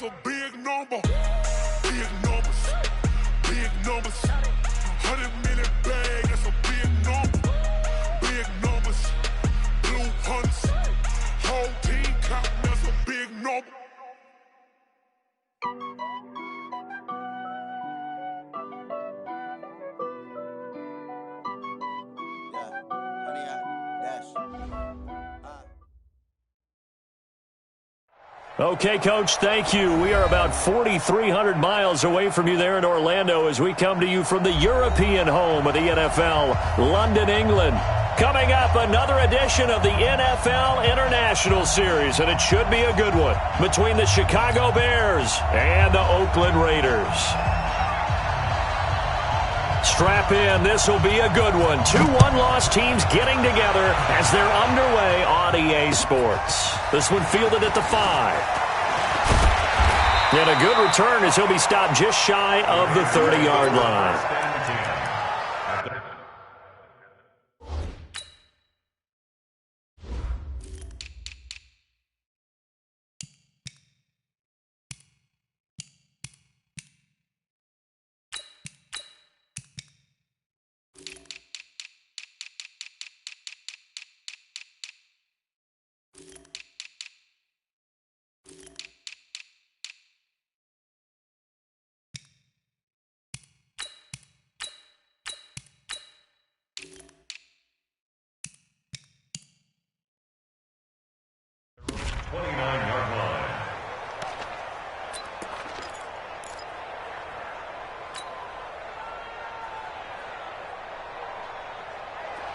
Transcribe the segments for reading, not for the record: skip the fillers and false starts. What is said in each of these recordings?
that's a big number. Big numbers, big numbers. 100-minute bag, that's a big number. Big numbers, blue hunts. Whole team counting, that's a big number. Okay, Coach, thank you. We are about 4,300 miles away from you there in Orlando as we come to you from the European home of the NFL, London, England. Coming up, another edition of the NFL International Series, and it should be a good one, between the Chicago Bears and the Oakland Raiders. Strap in, this will be a good one. Two one-loss teams getting together as they're underway on EA Sports. This one fielded at the 5. And a good return as he'll be stopped just shy of the 30-yard line.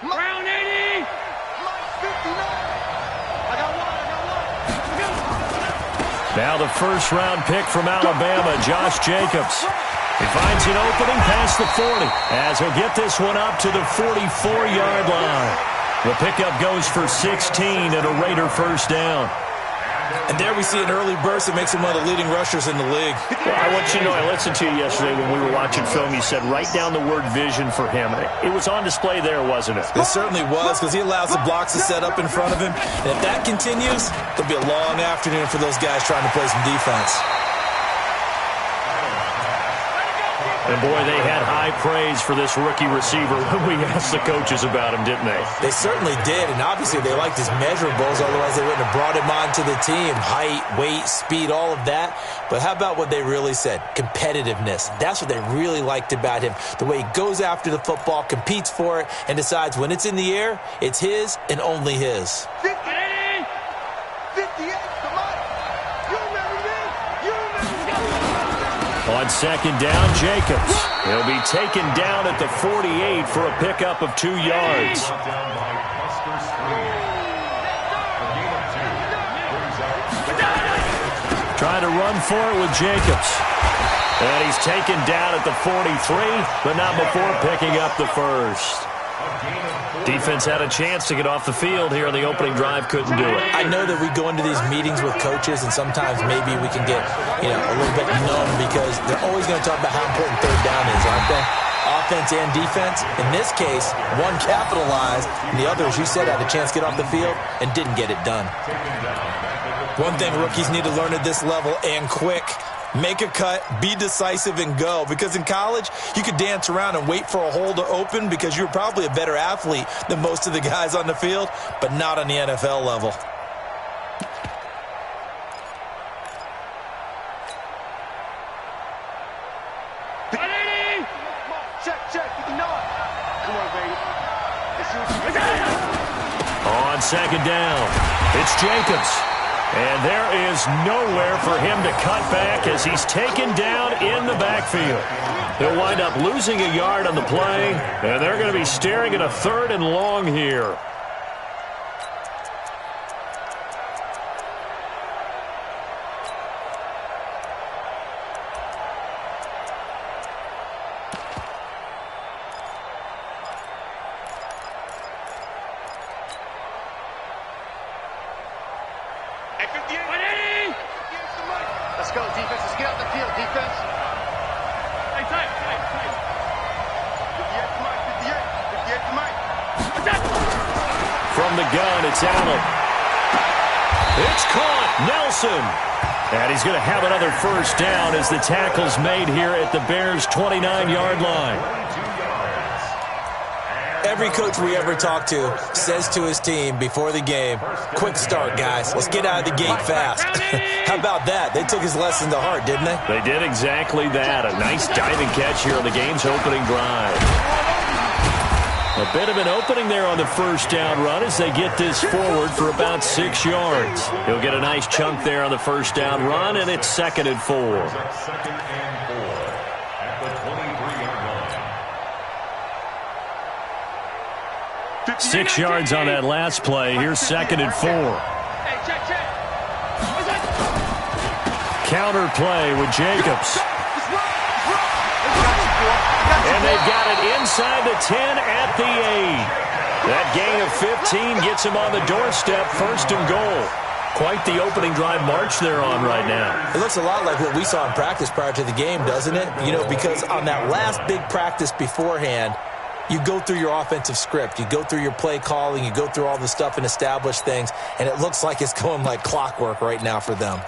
Round 80! 59! I got one. Now the first-round pick from Alabama, Josh Jacobs. He finds an opening past the 40 as he'll get this one up to the 44-yard line. The pickup goes for 16 and a Raider first down. And there we see an early burst that makes him one of the leading rushers in the league. Well, I want you to know, I listened to you yesterday when we were watching film. You said write down the word vision for him. It was on display there, wasn't it? It certainly was, because he allows the blocks to set up in front of him. And if that continues, it'll be a long afternoon for those guys trying to play some defense. And, boy, they had high praise for this rookie receiver when we asked the coaches about him, didn't they? They certainly did, and obviously they liked his measurables, otherwise they wouldn't have brought him onto the team. Height, weight, speed, all of that. But how about what they really said? Competitiveness. That's what they really liked about him. The way he goes after the football, competes for it, and decides when it's in the air, it's his and only his. 50, 58, come on. You remember me? You remember me? On second down, Jacobs. He'll be taken down at the 48 for a pickup of 2 yards. Trying to run for it with Jacobs. And he's taken down at the 43, but not before picking up the first. Defense had a chance to get off the field here on the opening drive, couldn't do it. I know that we go into these meetings with coaches, and sometimes maybe we can get, a little bit numb because they're always going to talk about how important third down is, aren't they? Offense and defense. In this case, one capitalized, and the other, as you said, had a chance to get off the field and didn't get it done. One thing rookies need to learn at this level, and quick: make a cut, be decisive, and go. Because in college, you could dance around and wait for a hole to open because you're probably a better athlete than most of the guys on the field, but not on the NFL level. Check, 59. Come on, baby. On second down, it's Jacobs. And there is nowhere for him to cut back as he's taken down in the backfield. He'll wind up losing a yard on the play, and they're going to be staring at a 3rd and long here. Let's go, defense. Let's get out the field, defense. Hey, tight. 58 to Mike, 58 to Mike. From the gun, it's Allen. It's caught. Nelson. And he's going to have another first down as the tackle's made here at the Bears' 29-yard line. Every coach we ever talk to says to his team before the game, quick start, guys. Let's get out of the gate fast. How about that? They took his lesson to heart, didn't they? They did exactly that. A nice diving catch here on the game's opening drive. A bit of an opening there on the first down run as they get this forward for about 6 yards. He'll get a nice chunk there on the first down run, and it's 2nd and 4. 6 yards on that last play. Here's 2nd and 4. Counter play with Jacobs. And they've got it inside the 10 at the 8. That gain of 15 gets him on the doorstep, 1st and goal. Quite the opening drive march they're on right now. It looks a lot like what we saw in practice prior to the game, doesn't it? You know, because on that last big practice beforehand, you go through your offensive script. You go through your play calling. You go through all the stuff and establish things. And it looks like it's going like clockwork right now for them.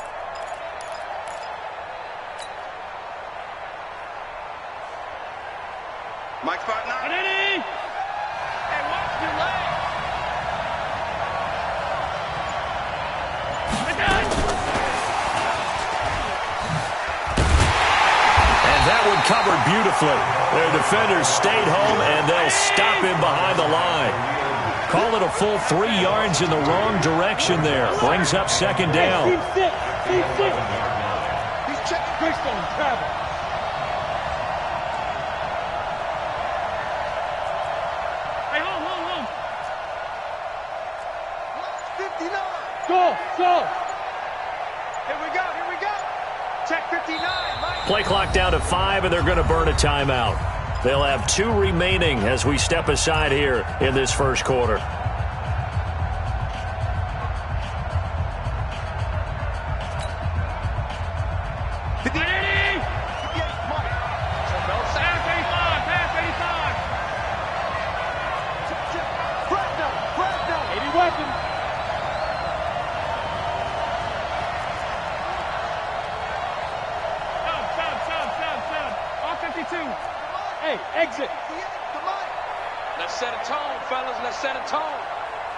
Mike spot 9. Hey, watch your leg. And that one covered beautifully. Their defenders stayed home, and they'll stop him behind the line. Call it a full 3 yards in the wrong direction there. Brings up 2nd down. He's checking Greystone travel. Hey, hold. 59. Go. Here we go. Check 59, Mike. Play clock down to 5, and they're going to burn a timeout. They'll have 2 remaining as we step aside here in this first quarter. Hey, exit. Let's set a tone, fellas. Let's set a tone.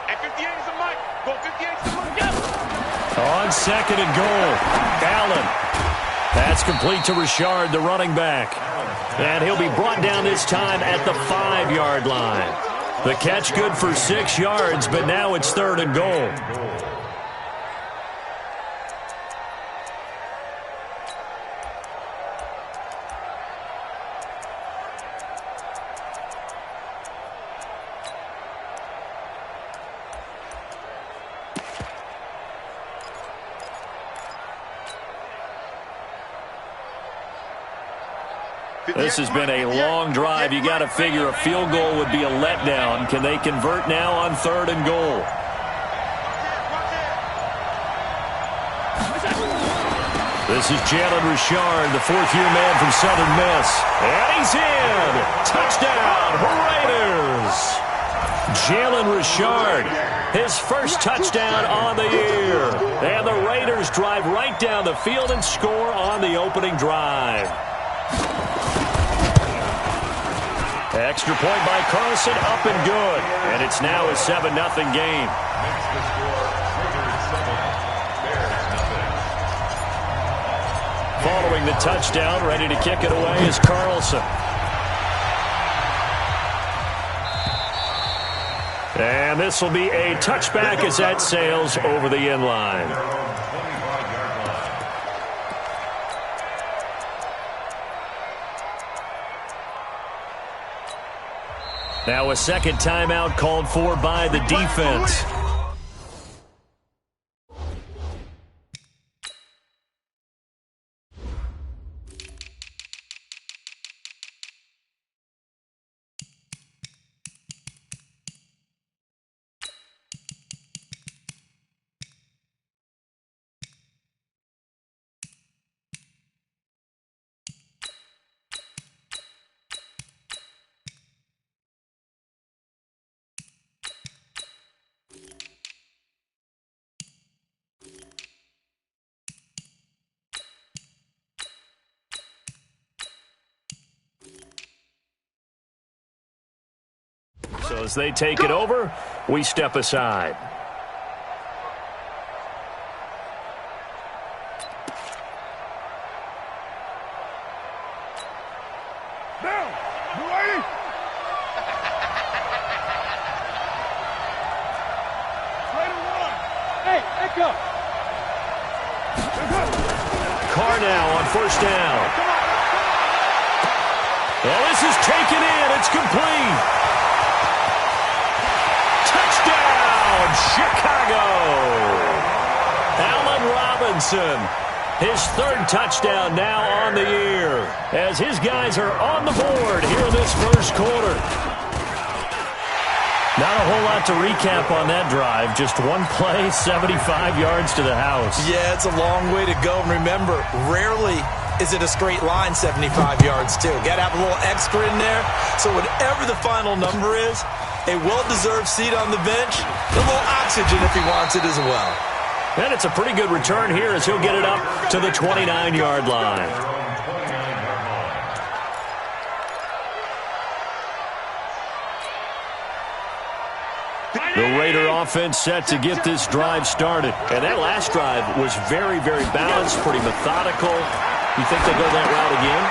And 58 is the mic. Go 58 is the mic. On 2nd and goal, Allen. That's complete to Richard, the running back. And he'll be brought down this time at the 5-yard line. The catch good for 6 yards, but now it's 3rd and goal. This has been a long drive. You got to figure a field goal would be a letdown. Can they convert now on 3rd and goal? This is Jalen Richard, the 4th-year man from Southern Miss. And he's in! Touchdown, Raiders! Jalen Richard, his first touchdown on the year. And the Raiders drive right down the field and score on the opening drive. Extra point by Carlson, up and good. And it's now a 7-0 game. Following the touchdown, ready to kick it away is Carlson. And this will be a touchback as that sails over the end line. Now a second timeout called for by the defense. As they take it over, we step aside. Carr now on first down. Well, this is taken in. It's complete. Touchdown, Chicago. Allen Robinson, his third touchdown now on the year, as his guys are on the board here in this first quarter. Not a whole lot to recap on that drive. Just one play, 75 yards to the house. Yeah, it's a long way to go. And remember, rarely is it a straight line 75 yards, too. Got to have a little extra in there. So whatever the final number is, a well-deserved seat on the bench, a little oxygen if he wants it as well. And it's a pretty good return here as he'll get it up to the 29-yard line. The Raider offense set to get this drive started. And that last drive was very, very balanced, pretty methodical. You think they'll go that route again?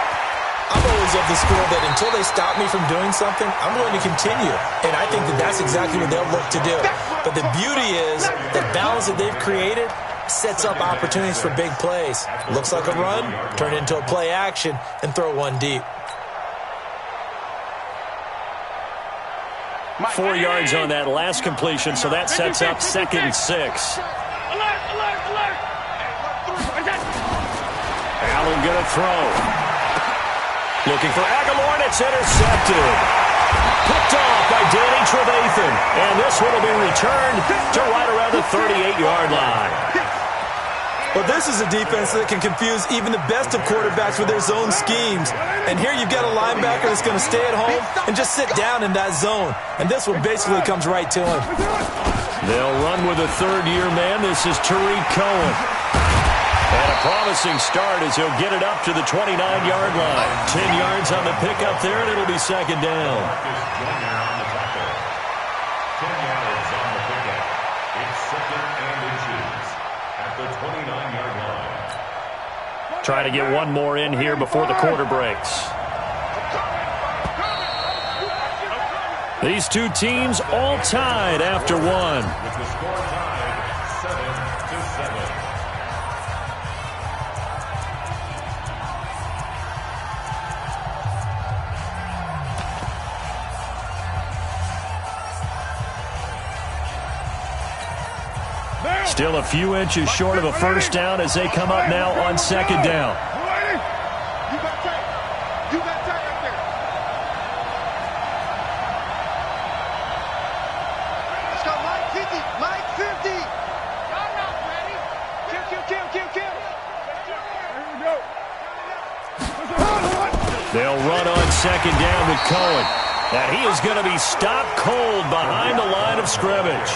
I'm always of the school that until they stop me from doing something, I'm going to continue. And I think that that's exactly what they'll look to do. But the beauty is the balance that they've created sets up opportunities for big plays. Looks like a run, turn it into a play action, and throw one deep. 4 yards on that last completion, so that sets up 2nd and 6. Allen going to throw. Looking for Aguilar, and it's intercepted. Picked off by Danny Trevathan. And this one will be returned to right around the 38-yard line. Well, this is a defense that can confuse even the best of quarterbacks with their zone schemes. And here you've got a linebacker that's going to stay at home and just sit down in that zone. And this one basically comes right to him. They'll run with a third-year man. This is Tariq Cohen. And a promising start as he'll get it up to the 29-yard line. 10 yards on the pickup there, and it'll be second down. Trying to get one more in here before the quarter breaks. These two teams all tied after one. With the score tied 7-7. Still a few inches short of a first down as they come up now on second down. Let's go, Mike 50. Mike 50. Ready? Kill. They'll run on second down with Cohen. And he is going to be stopped cold behind the line of scrimmage.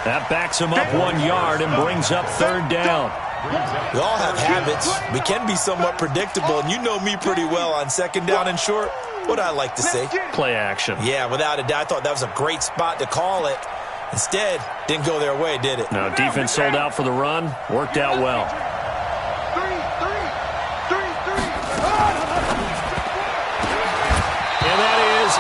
That backs him up 1 yard and brings up third down. We all have habits. We can be somewhat predictable, and you know me pretty well on second down and short. What I like to say? Play action. Yeah, without a doubt. I thought that was a great spot to call it. Instead, didn't go their way, did it? Now, defense sold out for the run. Worked out well. And that is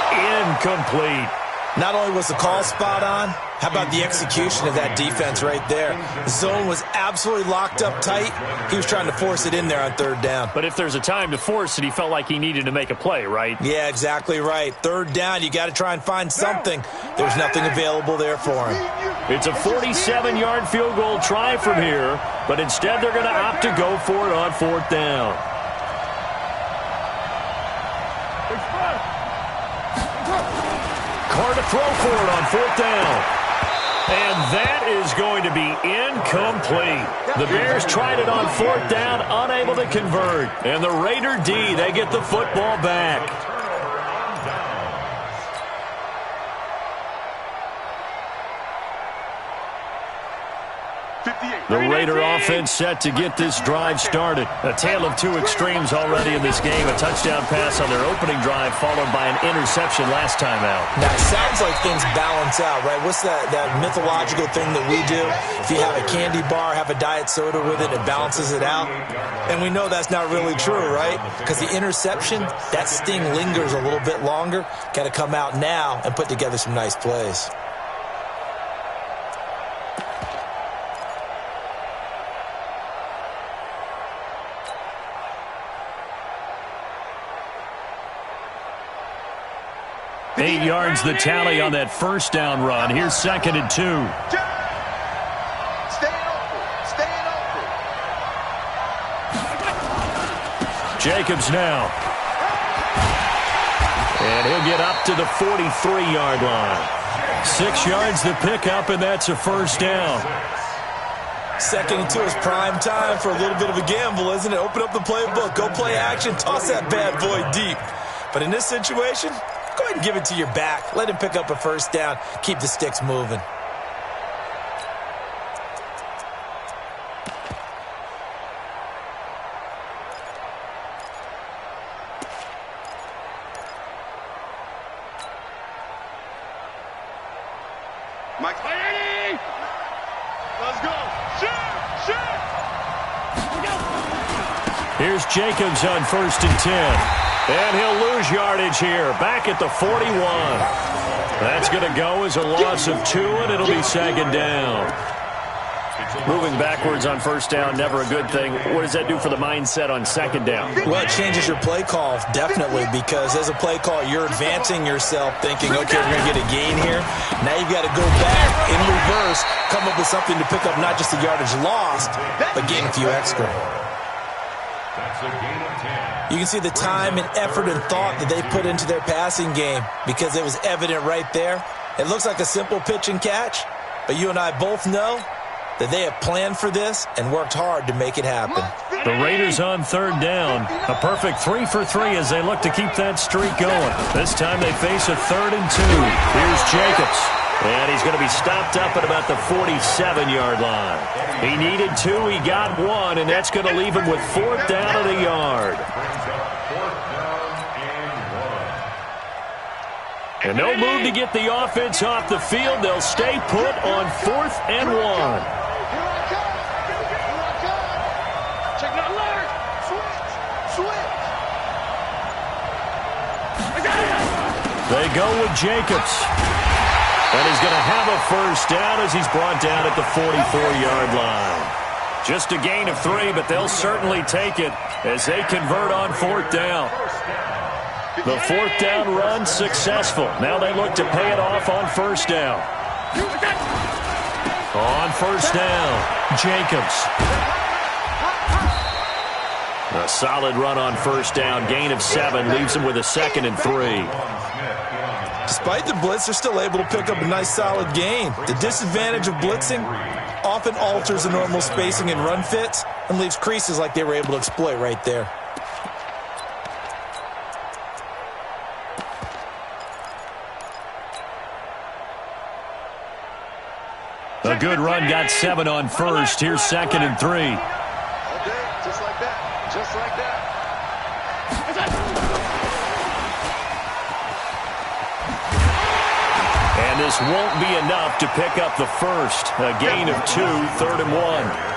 incomplete. Not only was the call spot on, how about the execution of that defense right there? The zone was absolutely locked up tight. He was trying to force it in there on third down. But if there's a time to force it, he felt like he needed to make a play, right? Yeah, exactly right. Third down, you got to try and find something. There's nothing available there for him. It's a 47-yard field goal try from here, but instead they're going to opt to go for it on fourth down. Carr to throw for it on fourth down. And that is going to be incomplete. The Bears tried it on fourth down, unable to convert. And the Raider D, they get the football back. The Raider offense set to get this drive started. A tale of two extremes already in this game. A touchdown pass on their opening drive followed by an interception last time out. Now, it sounds like things balance out, right? What's that mythological thing that we do? If you have a candy bar, have a diet soda with it, it balances it out. And we know that's not really true, right? Because the interception, that sting lingers a little bit longer. Got to come out now and put together some nice plays. Eight yards the tally on that first down run. Here's 2nd and 2. Staying open. Staying open. Jacobs now. And he'll get up to the 43-yard line. 6 yards the pickup, and that's a first down. 2nd and 2 is prime time for a little bit of a gamble, isn't it? Open up the playbook. Go play action. Toss that bad boy deep. But in this situation, go ahead and give it to your back. Let him pick up a first down. Keep the sticks moving. Mike, ready? Let's go. Shoot! Here's Jacobs on 1st and 10. And he'll lose yardage here, back at the 41. That's going to go as a loss of 2, and it'll be 2nd down. Moving backwards on first down, never a good thing. What does that do for the mindset on 2nd down? Well, it changes your play call, definitely, because as a play call, you're advancing yourself, thinking, okay, we're going to get a gain here. Now you've got to go back in reverse, come up with something to pick up not just the yardage lost, but gain a few extra. You can see the time and effort and thought that they put into their passing game because it was evident right there. It looks like a simple pitch and catch, but you and I both know that they have planned for this and worked hard to make it happen. The Raiders on 3rd down. A perfect 3 for 3 as they look to keep that streak going. This time they face a 3rd and 2. Here's Jacobs. And he's going to be stopped up at about the 47-yard line. He needed 2, he got 1, and that's going to leave him with 4th down at a yard. And no move to get the offense off the field. They'll stay put on 4th and 1. They go with Jacobs. And he's going to have a first down as he's brought down at the 44-yard line. Just a gain of 3, but they'll certainly take it as they convert on 4th down. The 4th down run successful. Now they look to pay it off on first down. On first down, Jacobs. A solid run on first down. Gain of 7 leaves him with a 2nd and 3. Despite the blitz, they're still able to pick up a nice solid gain. The disadvantage of blitzing often alters the normal spacing and run fits and leaves creases like they were able to exploit right there. A good run, got 7 on first. Here's 2nd and 3. Okay, just like that. Just like that. And this won't be enough to pick up the first. A gain of 2, 3rd and 1.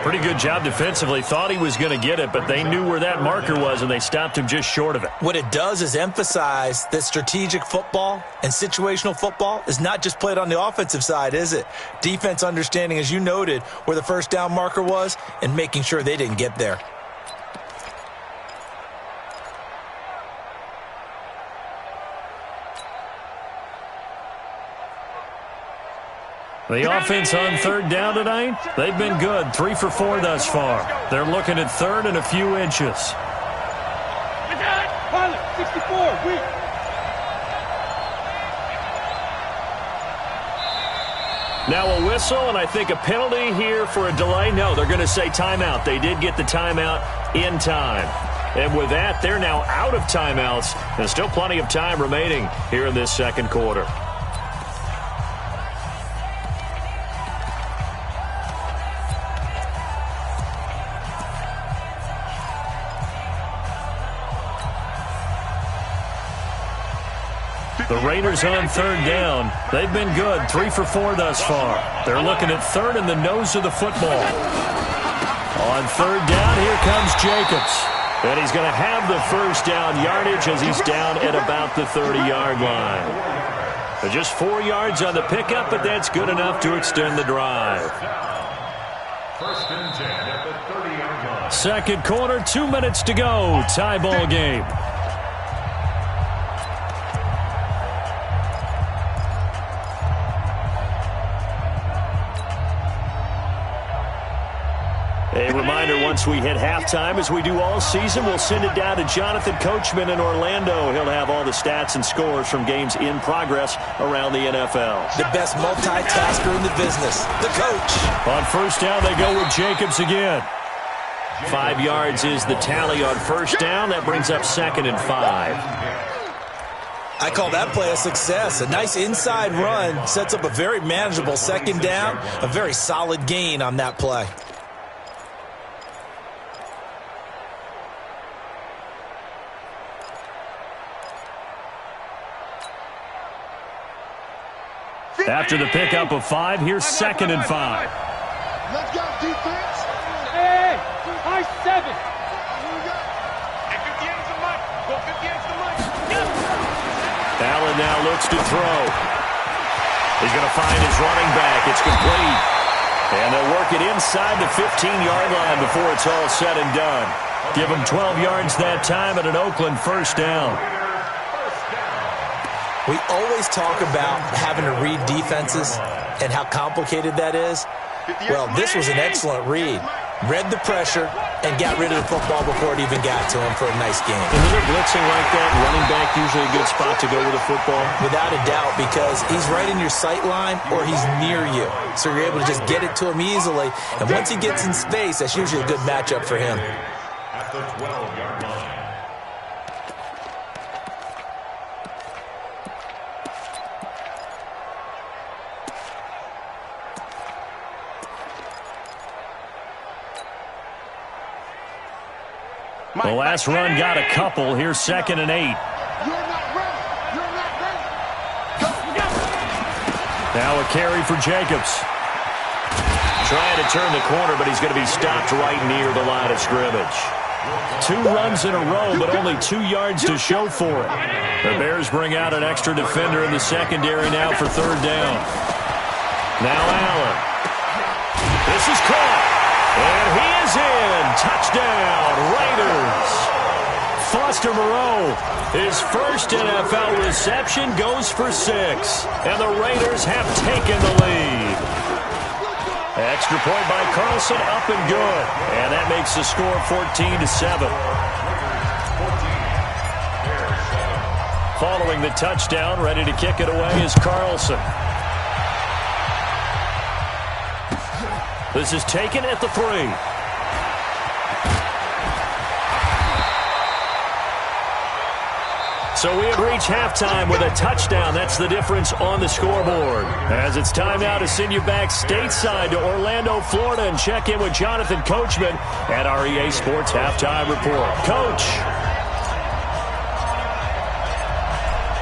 Pretty good job defensively. Thought he was going to get it, but they knew where that marker was, and they stopped him just short of it. What it does is emphasize that strategic football and situational football is not just played on the offensive side, is it? Defense understanding, as you noted, where the first down marker was and making sure they didn't get there. The offense on 3rd down tonight, they've been good. 3 for 4 thus far. They're looking at 3rd and a few inches. Pilot, 64, weak. Now a whistle, and I think a penalty here for a delay. No, they're going to say timeout. They did get the timeout in time. And with that, they're now out of timeouts. There's still plenty of time remaining here in this second quarter. The Raiders on third down. They've been good, 3 for 4 thus far. They're looking at third in the nose of the football. On third down, here comes Jacobs. And he's going to have the first down yardage as he's down at about the 30-yard line. So just 4 yards on the pickup, but that's good enough to extend the drive. First and 10 at the 30-yard line. Second quarter, 2 minutes to go. Tie ball game. A reminder, once we hit halftime, as we do all season, we'll send it down to Jonathan Coachman in Orlando. He'll have all the stats and scores from games in progress around the NFL. The best multitasker in the business, the coach. On first down, they go with Jacobs again. 5 yards is the tally on first down. That brings up 2nd and 5. I call that play a success. A nice inside run sets up a very manageable second down. A very solid gain on that play. After the pickup of 5, here's 2nd and 5. Let's go, defense. Hey, high 7. And 58 is the mic. Go 58 is the mic. Allen now looks to throw. He's going to find his running back. It's complete. And they'll work it inside the 15-yard line before it's all said and done. Give them 12 yards that time at an Oakland first down. We always talk about having to read defenses and how complicated that is. Well, this was an excellent read. Read the pressure and got rid of the football before it even got to him for a nice game. And when they're blitzing like that, running back usually a good spot to go with the football? Without a doubt, because he's right in your sight line or he's near you. So you're able to just get it to him easily. And once he gets in space, that's usually a good matchup for him. At the 12-yard line. The last run got a couple. Here's 2nd and 8. You're not ready. You're not ready. Go. Now a carry for Jacobs. Trying to turn the corner, but he's going to be stopped right near the line of scrimmage. 2 runs in a row, but only 2 yards to show for it. The Bears bring out an extra defender in the secondary now for third down. Now Allen. This is caught. And he is in. Touchdown, Raiders. Foster Moreau, his first NFL reception, goes for 6. And the Raiders have taken the lead. Extra point by Carlson, up and good. And that makes the score 14-7. Following the touchdown, ready to kick it away is Carlson. This is taken at the 3. So we have reached halftime with a touchdown. That's the difference on the scoreboard. As it's time now to send you back stateside to Orlando, Florida, and check in with Jonathan Coachman at our EA Sports Halftime Report. Coach,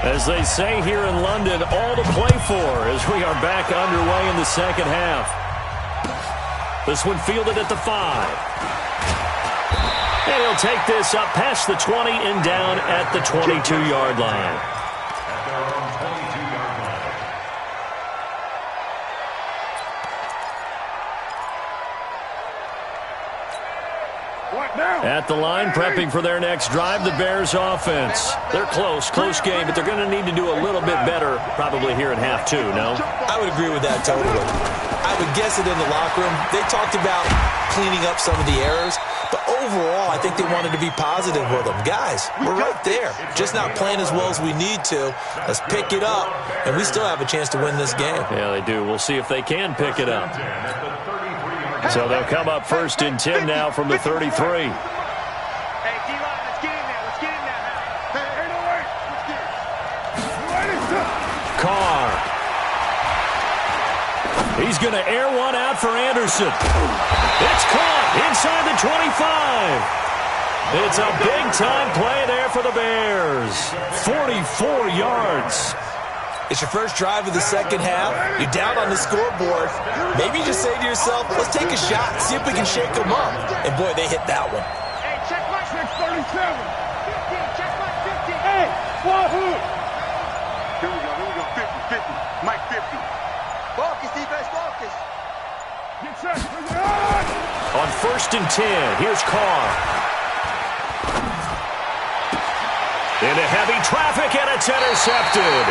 as they say here in London, all to play for as we are back underway in the second half. This one fielded at the 5. And he'll take this up past the 20 and down at the 22-yard line. At their own 22-yard line. What now? At the line, prepping for their next drive, the Bears offense. They're close game, but they're going to need to do a little bit better probably here at half 2, no? I would agree with that totally. I would guess it in the locker room. They talked about cleaning up some of the errors, but overall, I think they wanted to be positive with them. Guys, we're right there. Just not playing as well as we need to. Let's pick it up, and we still have a chance to win this game. Yeah, they do. We'll see if they can pick it up. So they'll come up 1st and 10 now from the 33. Hey, D-line, let's get in there. Let's get in there now. Hey, no way. Let's get it. Carr. He's going to air one out for Anderson. It's caught inside the 25. It's a big-time play there for the Bears. 44 yards. It's your first drive of the second half. You're down on the scoreboard. Maybe you just say to yourself, let's take a shot, see if we can shake them up. And, boy, they hit that one. Hey, check my 37. 15, check my 50. Hey, Wahoo! Here we go. 50, 50. Mike 50. Focus, defense, focus. Get set. On 1st and 10, here's Carr. Into heavy traffic, and it's intercepted.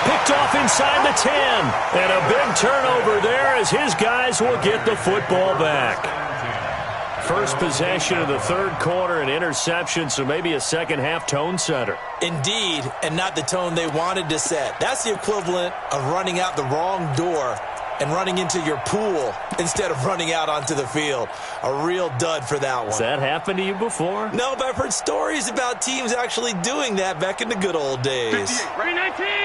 Picked off inside the 10. And a big turnover there as his guys will get the football back. First possession of the third quarter, an interception, so maybe a second-half tone setter. Indeed, and not the tone they wanted to set. That's the equivalent of running out the wrong door and running into your pool instead of running out onto the field. A real dud for that one. Has that happened to you before? No, but I've heard stories about teams actually doing that back in the good old days.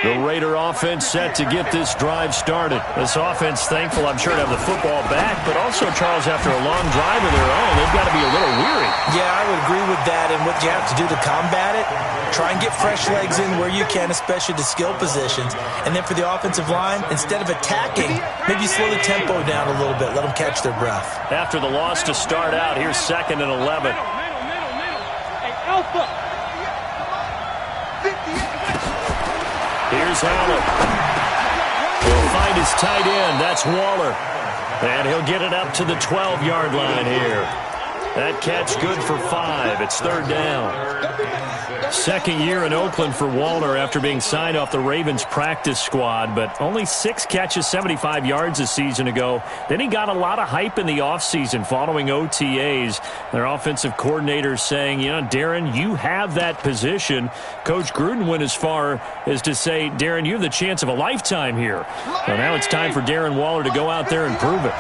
The Raider offense set to get this drive started. This offense thankful, I'm sure, to have the football back, but also, Charles, after a long drive of their own, they've got to be a little weary. Yeah, I would agree with that, and what you have to do to combat it, try and get fresh legs in where you can, especially to skill positions. And then for the offensive line, instead of attacking, maybe slow the tempo down a little bit. Let them catch their breath. After the loss to start out, here's 2nd and 11. Hey, Alpha. Here's Allen. He'll find his tight end. That's Waller. And he'll get it up to the 12-yard line here. That catch good for 5. It's 3rd down. Second year in Oakland for Waller after being signed off the Ravens practice squad, but only 6 catches, 75 yards a season ago. Then he got a lot of hype in the offseason following OTAs. Their offensive coordinator saying, you know, Darren, you have that position. Coach Gruden went as far as to say, Darren, you have the chance of a lifetime here. So now it's time for Darren Waller to go out there and prove it.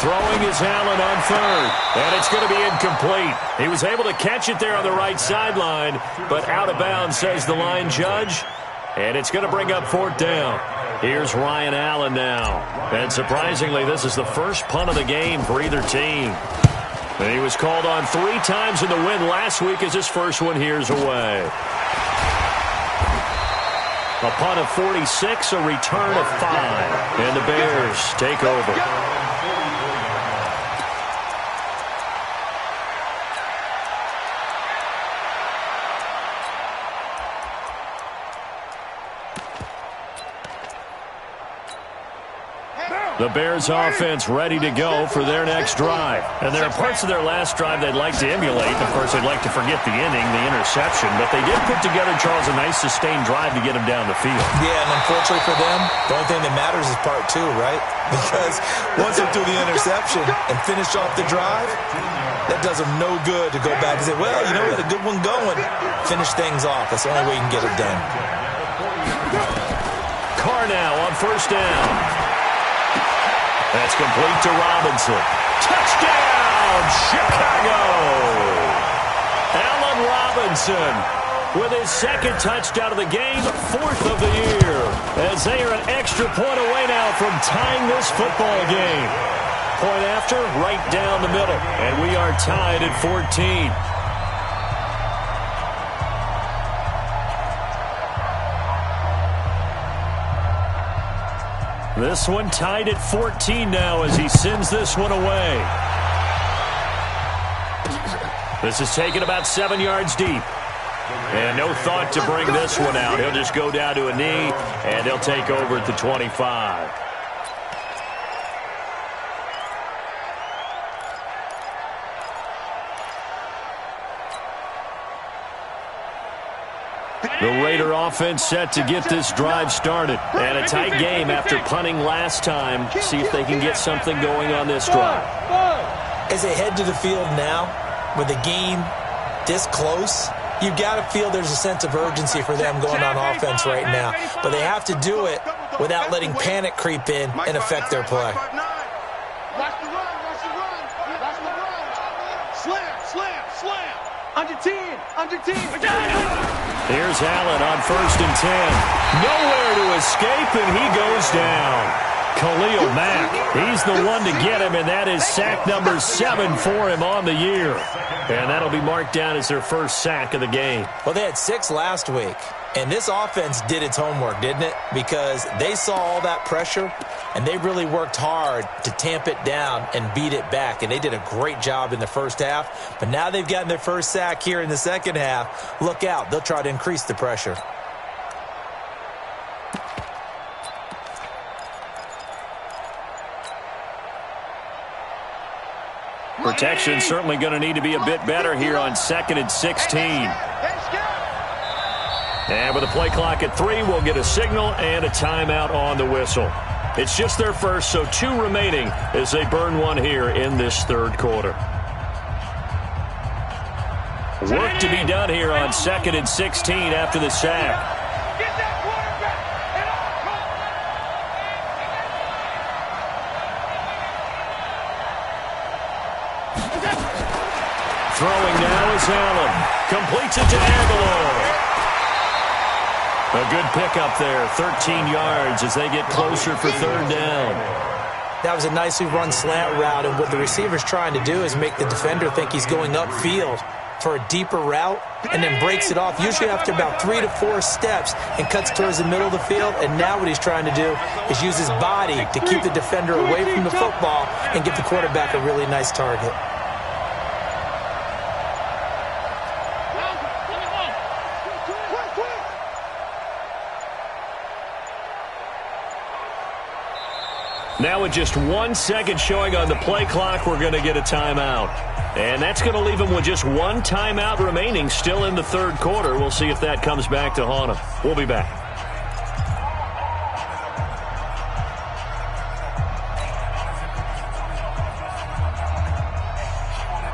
Throwing is Allen on 3rd, and it's going to be incomplete. He was able to catch it there on the right sideline, but out of bounds, says the line judge, and it's going to bring up 4th down. Here's Ryan Allen now, and surprisingly, this is the first punt of the game for either team. And he was called on 3 times in the win last week as his first one here's away. A punt of 46, a return of 5, and the Bears take over. The Bears offense ready to go for their next drive. And there are parts of their last drive they'd like to emulate. Of course, they'd like to forget the inning, the interception. But they did put together, Charles, a nice sustained drive to get them down the field. Yeah, and unfortunately for them, the only thing that matters is part 2, right? Because once they do the interception and finish off the drive, that does them no good to go back and say, well, you know, we had a good one going. Finish things off. That's the only way you can get it done. Carr now on 1st down. That's complete to Robinson. Touchdown, Chicago! Allen Robinson with his 2nd touchdown of the game, 4th of the year. As they are an extra point away now from tying this football game. Point after, right down the middle. And we are tied at 14. This one tied at 14 now as he sends this one away. This is taken about 7 yards deep. And no thought to bring this one out. He'll just go down to a knee, and they'll take over at the 25. The Raider offense set to get this drive started. And a tight game after punting last time. See if they can get something going on this drive. As they head to the field now, with the game this close, you've got to feel there's a sense of urgency for them going on offense right now. But they have to do it without letting panic creep in and affect their play. Watch the run, watch the run, watch the run. Slam, slam, slam. Under Under 10. Here's Allen on 1st and 10. Nowhere to escape, and he goes down. Khalil Mack, he's the one to get him, and that is sack number 7 for him on the year. And that'll be marked down as their first sack of the game. Well, they had 6 last week, and this offense did its homework, didn't it? Because they saw all that pressure, and they really worked hard to tamp it down and beat it back. And they did a great job in the first half. But now they've gotten their first sack here in the second half. Look out. They'll try to increase the pressure. Protection certainly going to need to be a bit better here on 2nd and 16. And with a play clock at 3, we'll get a signal and a timeout on the whistle. It's just their first, so 2 remaining as they burn one here in this third quarter. Work to be done here on 2nd and 16 after the sack. Throwing now is Allen. Completes it to Aguilar. A good pickup there, 13 yards as they get closer for 3rd down. That was a nicely run slant route, and what the receiver's trying to do is make the defender think he's going upfield for a deeper route and then breaks it off, usually after about 3 to 4 steps, and cuts towards the middle of the field. And now what he's trying to do is use his body to keep the defender away from the football and give the quarterback a really nice target. Now with just 1 second showing on the play clock, we're going to get a timeout. And that's going to leave them with just 1 timeout remaining still in the third quarter. We'll see if that comes back to haunt them. We'll be back.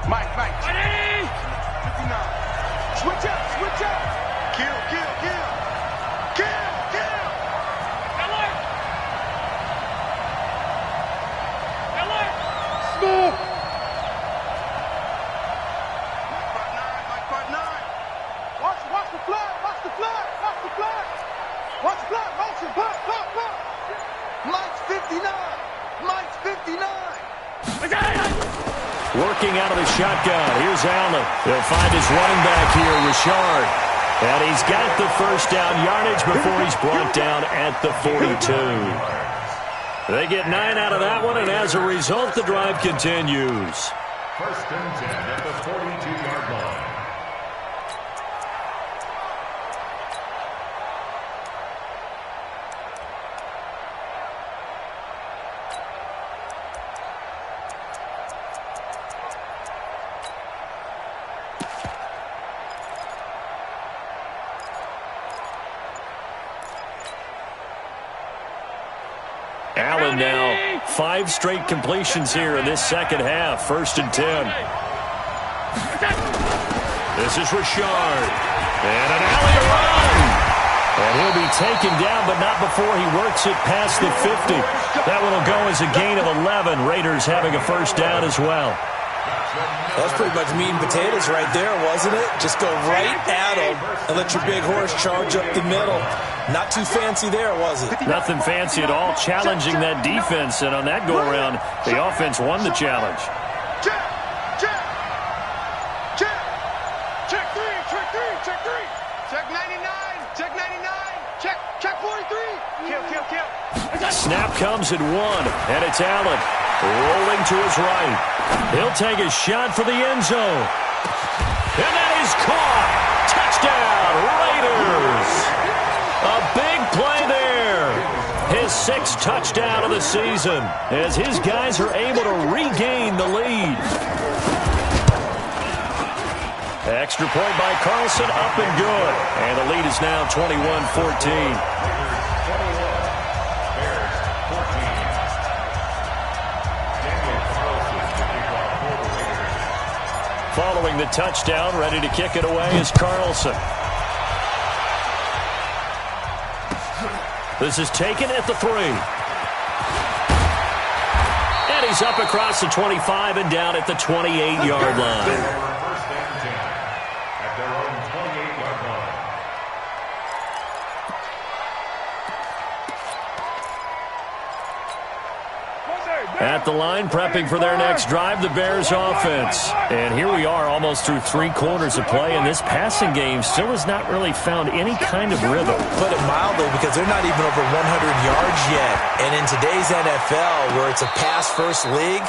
Mike. Switch up. Kill. Smooth. Mike 9. Watch the flag. Motion. Punt. Mike's 59. Working out of the shotgun. Here's Allen. They'll find his running back here, Richard. And he's got the first down yardage before he's brought down at the 42. They get 9 out of that one, and as a result, the drive continues. 1st and 10 at the 42-yard line. Allen now 5 straight completions here in this second half. 1st and 10. This is Richard. And an alley to run. And he'll be taken down, but not before he works it past the 50. That one will go as a gain of 11. Raiders having a first down as well. That's pretty much meat and potatoes right there, wasn't it? Just go right at him and let your big horse charge up the middle. Not too fancy there, was it? Nothing fancy at all. Challenging that defense, and on that go-around, the offense won the challenge. Check 3. Check 99. Check 43. Kill. Snap comes at 1, and it's Allen rolling to his right. He'll take a shot for the end zone. And that is caught. Touchdown, Raiders. A big play there. His 6th touchdown of the season as his guys are able to regain the lead. Extra point by Carlson, up and good. And the lead is now 21-14. Following the touchdown, ready to kick it away is Carlson. This is taken at the 3. And he's up across the 25 and down at the 28-yard line. At the line, prepping for their next drive, the Bears offense. And here we are almost through 3 quarters of play, and this passing game still has not really found any kind of rhythm. Put it mildly, because they're not even over 100 yards yet. And in today's NFL, where it's a pass-first league,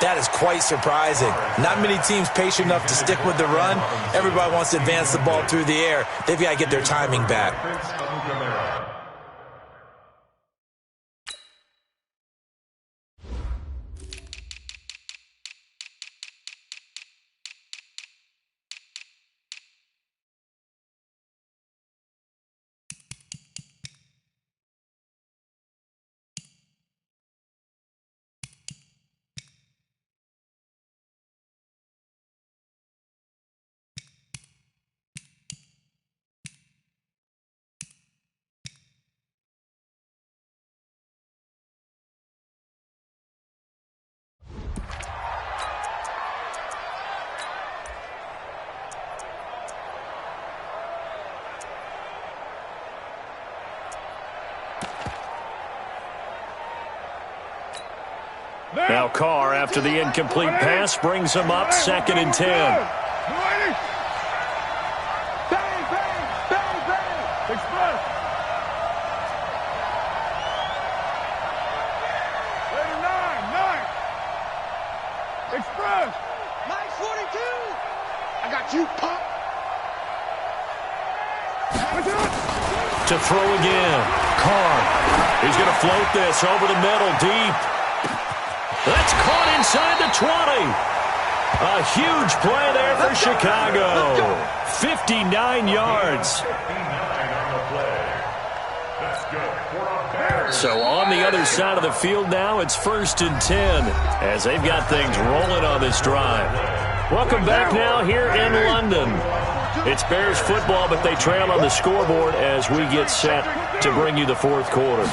that is quite surprising. Not many teams patient enough to stick with the run. Everybody wants to advance the ball through the air. They've got to get their timing back. Now Carr, after the incomplete pass, brings him up 2nd and 10. Bang, bang, bang, bang. Express. Later 9. Express. 9:42. I got you, pop. To throw again. Carr. He's going to float this over the middle, deep. That's caught inside the 20. A huge play there for Chicago. 59 yards. So on the other side of the field now, it's 1st and 10 as they've got things rolling on this drive. Welcome back now here in London. It's Bears football, but they trail on the scoreboard as we get set to bring you the 4th quarter.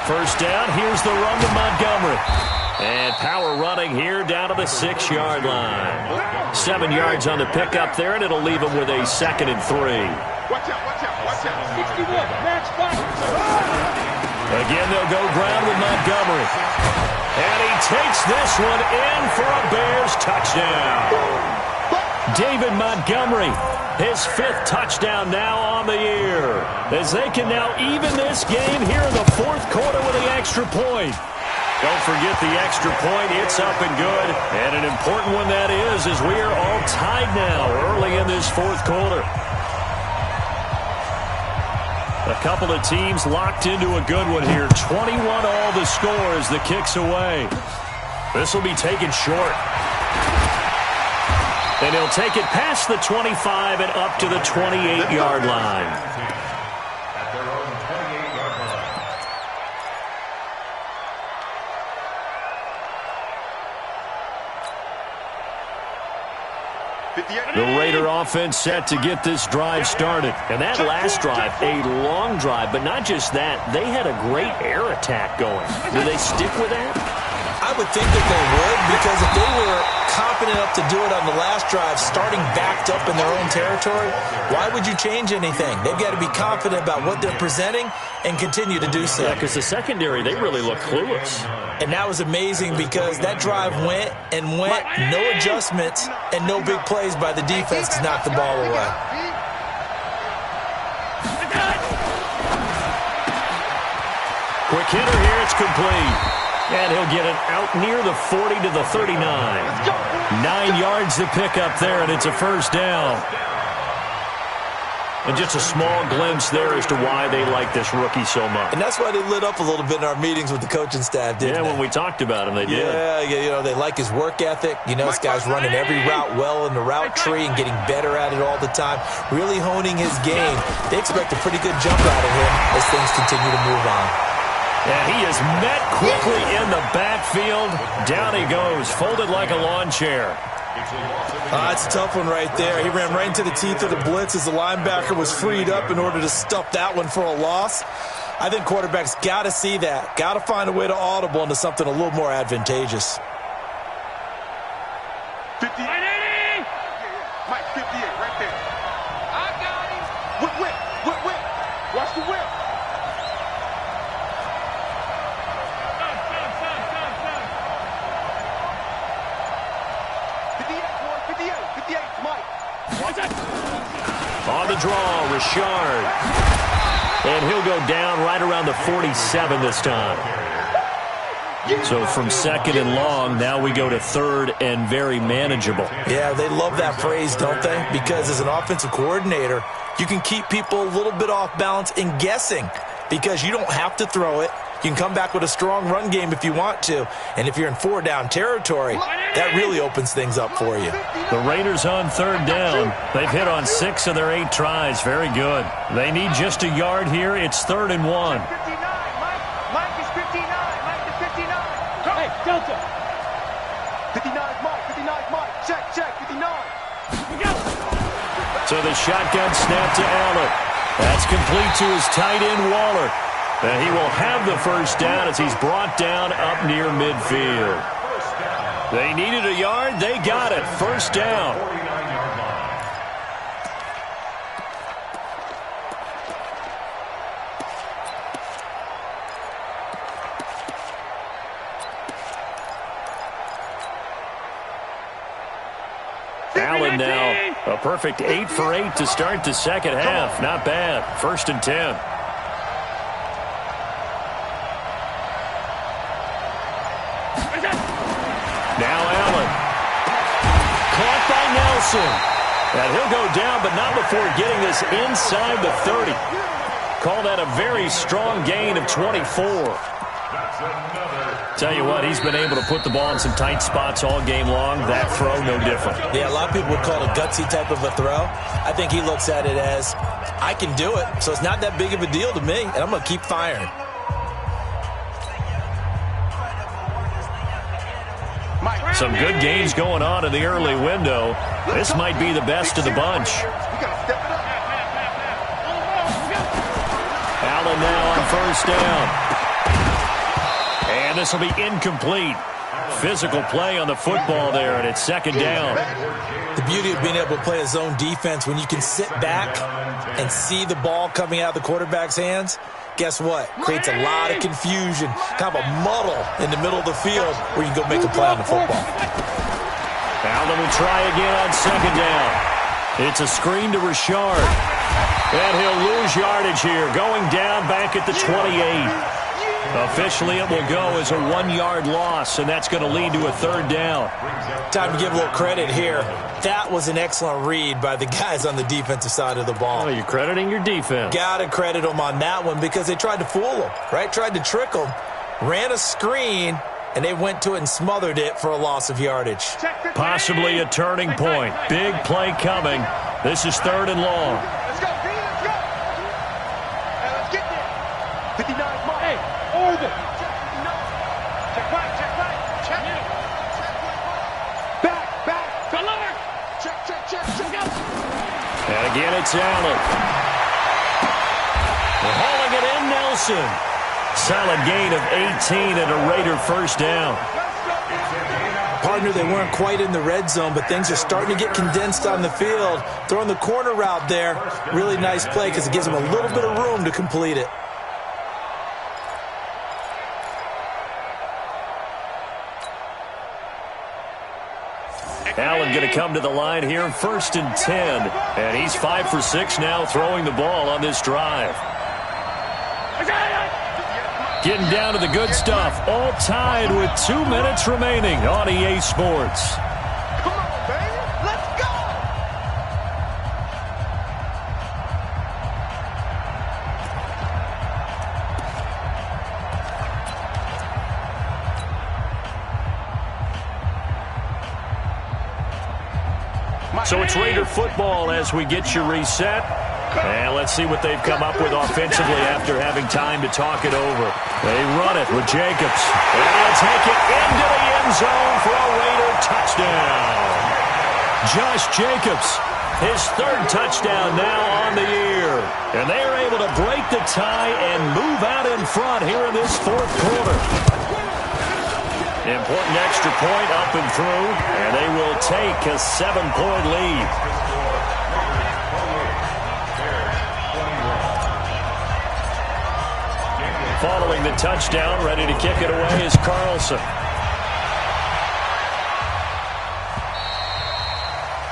First down, here's the run to Montgomery. And power running here down to the 6-yard line. 7 yards on the pickup there, and it'll leave him with a 2nd and 3. Watch out, watch out, watch out. 61, match back. Again, they'll go ground with Montgomery. And he takes this one in for a Bears touchdown. David Montgomery, his 5th touchdown now on the year, as they can now even this game here in the 4th quarter with the extra point. Don't forget the extra point. It's up and good. And an important one that is, as we are all tied now early in this 4th quarter. A couple of teams locked into a good one here. 21 all the score as the kick's away. This will be taken short. And he'll take it past the 25 and up to the 28-yard line. At their own 28-yard line. The Raider offense set to get this drive started. And that last drive, a long drive, but not just that. They had a great air attack going. Do they stick with that? I would think that they would, because if they were confident enough to do it on the last drive, starting backed up in their own territory, why would you change anything? They've got to be confident about what they're presenting and continue to do so. Yeah, because the secondary, they really look clueless. And that was amazing, because that drive went and went, no adjustments and no big plays by the defense to knock the ball away. Quick hitter here, it's complete. And he'll get it out near the 40 to the 39. 9 yards to pick up there, and it's a 1st down. And just a small glimpse there as to why they like this rookie so much. And that's why they lit up a little bit in our meetings with the coaching staff, didn't they? Yeah, when we talked about him, they did. Yeah, you know, they like his work ethic. You know, this guy's running every route well in the route tree and getting better at it all the time, really honing his game. They expect a pretty good jump out of him as things continue to move on. And he is met quickly in the backfield. Down he goes, folded like a lawn chair. It's a tough one right there. He ran right into the teeth of the blitz as the linebacker was freed up in order to stuff that one for a loss. I think quarterbacks got to see that. Got to find a way to audible into something a little more advantageous. 58. Mike, 58, right there. I got him. Whip. Watch the whip. draw, Richard. And he'll go down right around the 47 this time. So from second and long, now we go to third and very manageable. Yeah, they love that phrase, don't they? Because as an offensive coordinator, you can keep people a little bit off balance in guessing because you don't have to throw it. You can come back with a strong run game if you want to. And if you're in 4-down territory, that really opens things up for you. The Raiders on third down. They've hit on 6 of their 8 tries. Very good. They need just a yard here. It's 3rd and 1. Mike is 59. Mike is 59. Hey, Delta. 59 is Mike. 59 is Mike. Check. 59. So the shotgun snap to Allen. That's complete to his tight end, Waller. And he will have the first down as he's brought down up near midfield. They needed a yard. They got it. First down. Allen now a perfect 8 for 8 to start the second half. Not bad. 1st and 10. Now Allen. Caught by Nelson. And he'll go down, but not before getting this inside the 30. Call that a very strong gain of 24. Tell you what, he's been able to put the ball in some tight spots all game long. That throw, no different. Yeah, a lot of people would call it a gutsy type of a throw. I think he looks at it as, I can do it, so it's not that big of a deal to me, and I'm going to keep firing. Some good games going on in the early window. This might be the best of the bunch. Allen now on first down. And this will be incomplete. Physical play on the football there, and it's 2nd down. The beauty of being able to play a zone defense, when you can sit back and see the ball coming out of the quarterback's hands, guess what? Creates a lot of confusion, kind of a muddle in the middle of the field where you can go make a play on the football. Allen will try again on 2nd down. It's a screen to Richard. And he'll lose yardage here, going down back at the 28. Officially, it will go as a 1-yard loss, and that's going to lead to a 3rd down. Time to give a little credit here. That was an excellent read by the guys on the defensive side of the ball. Oh, you're crediting your defense. Got to credit them on that one because they tried to fool them, right? Tried to trick them, ran a screen, and they went to it and smothered it for a loss of yardage. Possibly a turning point. Big play coming. This is 3rd and long. Let's go, B, let's go. Let's get there. 59 is Mike. Hey, over. Check right. Check. Back. Deliver. Check. And again, it's Allen. Hauling it in, Nelson. Solid gain of 18 and a Raider first down. Partner, they weren't quite in the red zone, but things are starting to get condensed on the field. Throwing the corner route there, really nice play because it gives them a little bit of room to complete it. Allen going to come to the line here, 1st and 10. And he's 5 for 6 now throwing the ball on this drive. Getting down to the good stuff. All tied with 2 minutes remaining on EA Sports. Come on, baby. Let's go. So it's Raider football as we get you reset. And let's see what they've come up with offensively after having time to talk it over. They run it with Jacobs. And he'll take it into the end zone for a Raider touchdown. Josh Jacobs, his 3rd touchdown now on the year. And they are able to break the tie and move out in front here in this 4th quarter. Important extra point up and through, and they will take a 7-point lead. Following the touchdown, ready to kick it away is Carlson.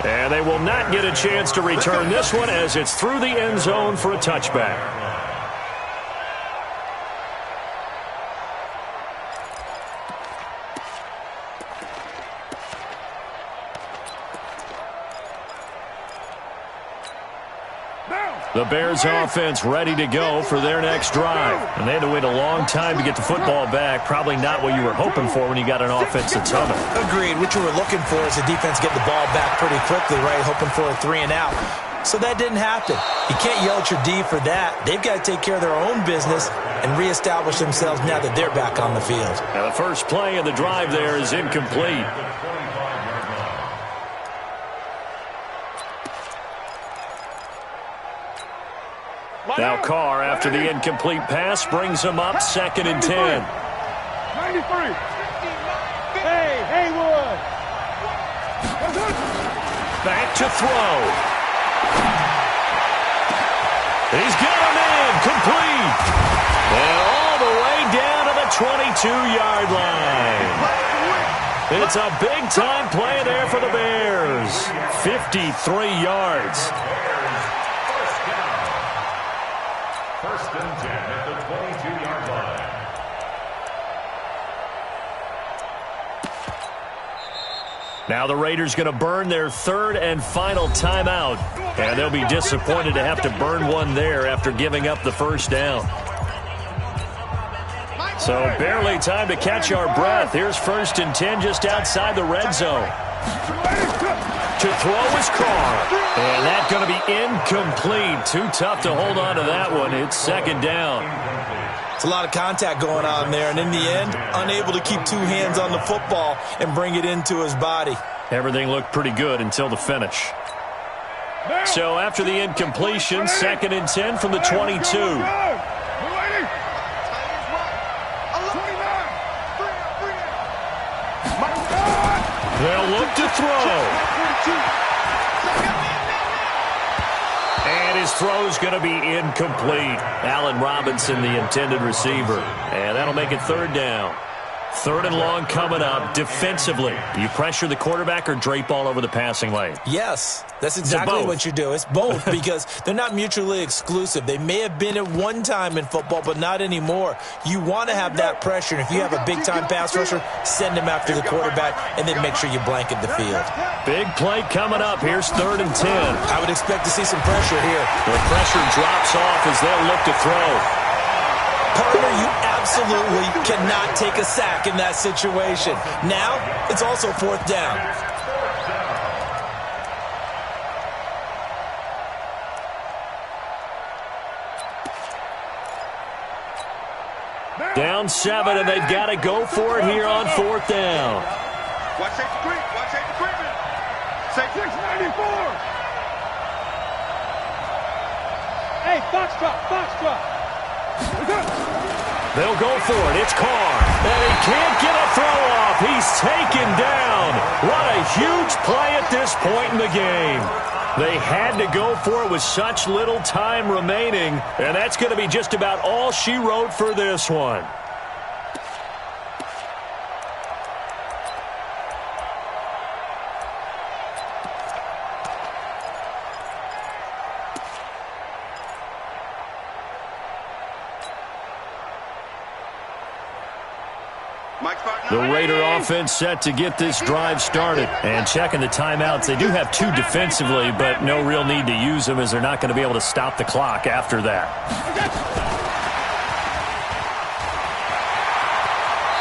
And they will not get a chance to return this one as it's through the end zone for a touchback. The Bears offense ready to go for their next drive. And they had to wait a long time to get the football back. Probably not what you were hoping for when you got an offense that's humming. Agreed. What you were looking for is the defense getting the ball back pretty quickly, right? Hoping for a 3 and out. So that didn't happen. You can't yell at your D for that. They've got to take care of their own business and reestablish themselves now that they're back on the field. Now the first play of the drive there is incomplete. Now Carr, after the incomplete pass, brings him up 2nd and 10. 93. Hey, Haywood. Back to throw. He's got him in, complete. And all the way down to the 22-yard line. It's a big-time play there for the Bears. 53 yards. First and 10 at the 22-yard line. Now the Raiders going to burn their 3rd and final timeout. And they'll be disappointed to have to burn one there after giving up the first down. So barely time to catch our breath. Here's 1st and 10 just outside the red zone. To throw is Carr. And that's going to be incomplete. Too tough to hold on to that one. It's 2nd down. It's a lot of contact going on there, and in the end, unable to keep 2 hands on the football and bring it into his body. Everything looked pretty good until the finish. So after the incompletion, 2nd and 10 from the 22. They'll look to throw. And his throw's going to be incomplete. Allen Robinson, the intended receiver. And that'll make it 3rd down. 3rd and long coming up. Defensively, do you pressure the quarterback or drape all over the passing lane? Yes, that's exactly what you do. It's both because they're not mutually exclusive. They may have been at one time in football, but not anymore. You want to have that pressure, and if you have a big-time pass rusher, send him after the quarterback, and then make sure you blanket the field. Big play coming up. Here's 3rd and 10. I would expect to see some pressure here. The pressure drops off as they'll look to throw. Partner, you absolutely cannot take a sack in that situation. Now, it's also 4th down. Down 7, and they've got to go for it here on 4th down. Watch safety creep. Watch safety creeping. Safety 694. Hey, Foxtrot. They'll go for it. It's Carr. And he can't get a throw off. He's taken down. What a huge play at this point in the game. They had to go for it with such little time remaining. And that's going to be just about all she wrote for this one. The Raider offense set to get this drive started. And checking the timeouts, they do have 2 defensively, but no real need to use them as they're not going to be able to stop the clock after that.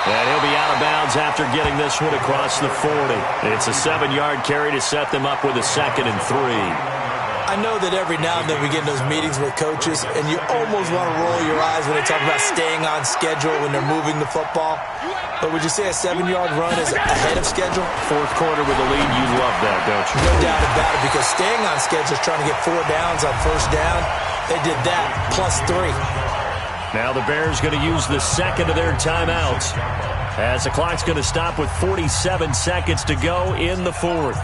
And he'll be out of bounds after getting this one across the 40. It's a 7-yard carry to set them up with a 2nd and 3. I know that every now and then we get in those meetings with coaches, and you almost want to roll your eyes when they talk about staying on schedule when they're moving the football. But would you say a 7-yard run is ahead of schedule? 4th quarter with a lead, you love that, don't you? No doubt about it, because staying on schedule is trying to get 4 downs on 1st down. They did that, plus 3. Now the Bears going to use the 2nd of their timeouts, as the clock's going to stop with 47 seconds to go in the 4th.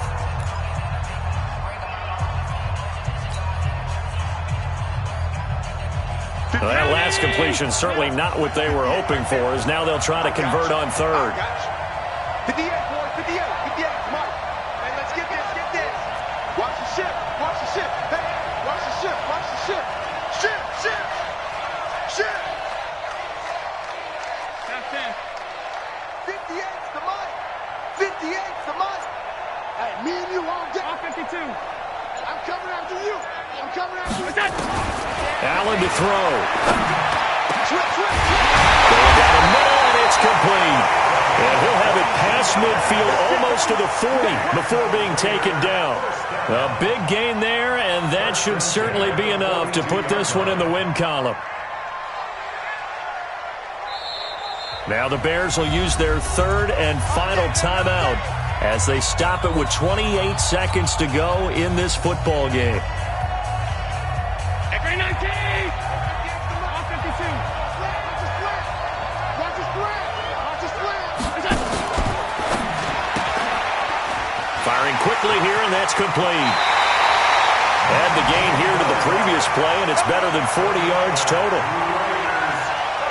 Well, that last completion certainly not what they were hoping for, as now they'll try to convert on 3rd. 58, boys, 58, come on. Hey, let's get this. 58's the must. Hey, me and you all day. 52. I'm coming after you. I'm coming after you. Allen to throw. Switch. Going down the middle, and it's complete. And he'll have it past midfield, almost to the 40, before being taken down. A big gain there, and that should certainly be enough to put this one in the win column. Now the Bears will use their third and final timeout as they stop it with 28 seconds to go in this football game. Firing quickly here, and that's complete. Add the gain here to the previous play, and it's better than 40 yards total.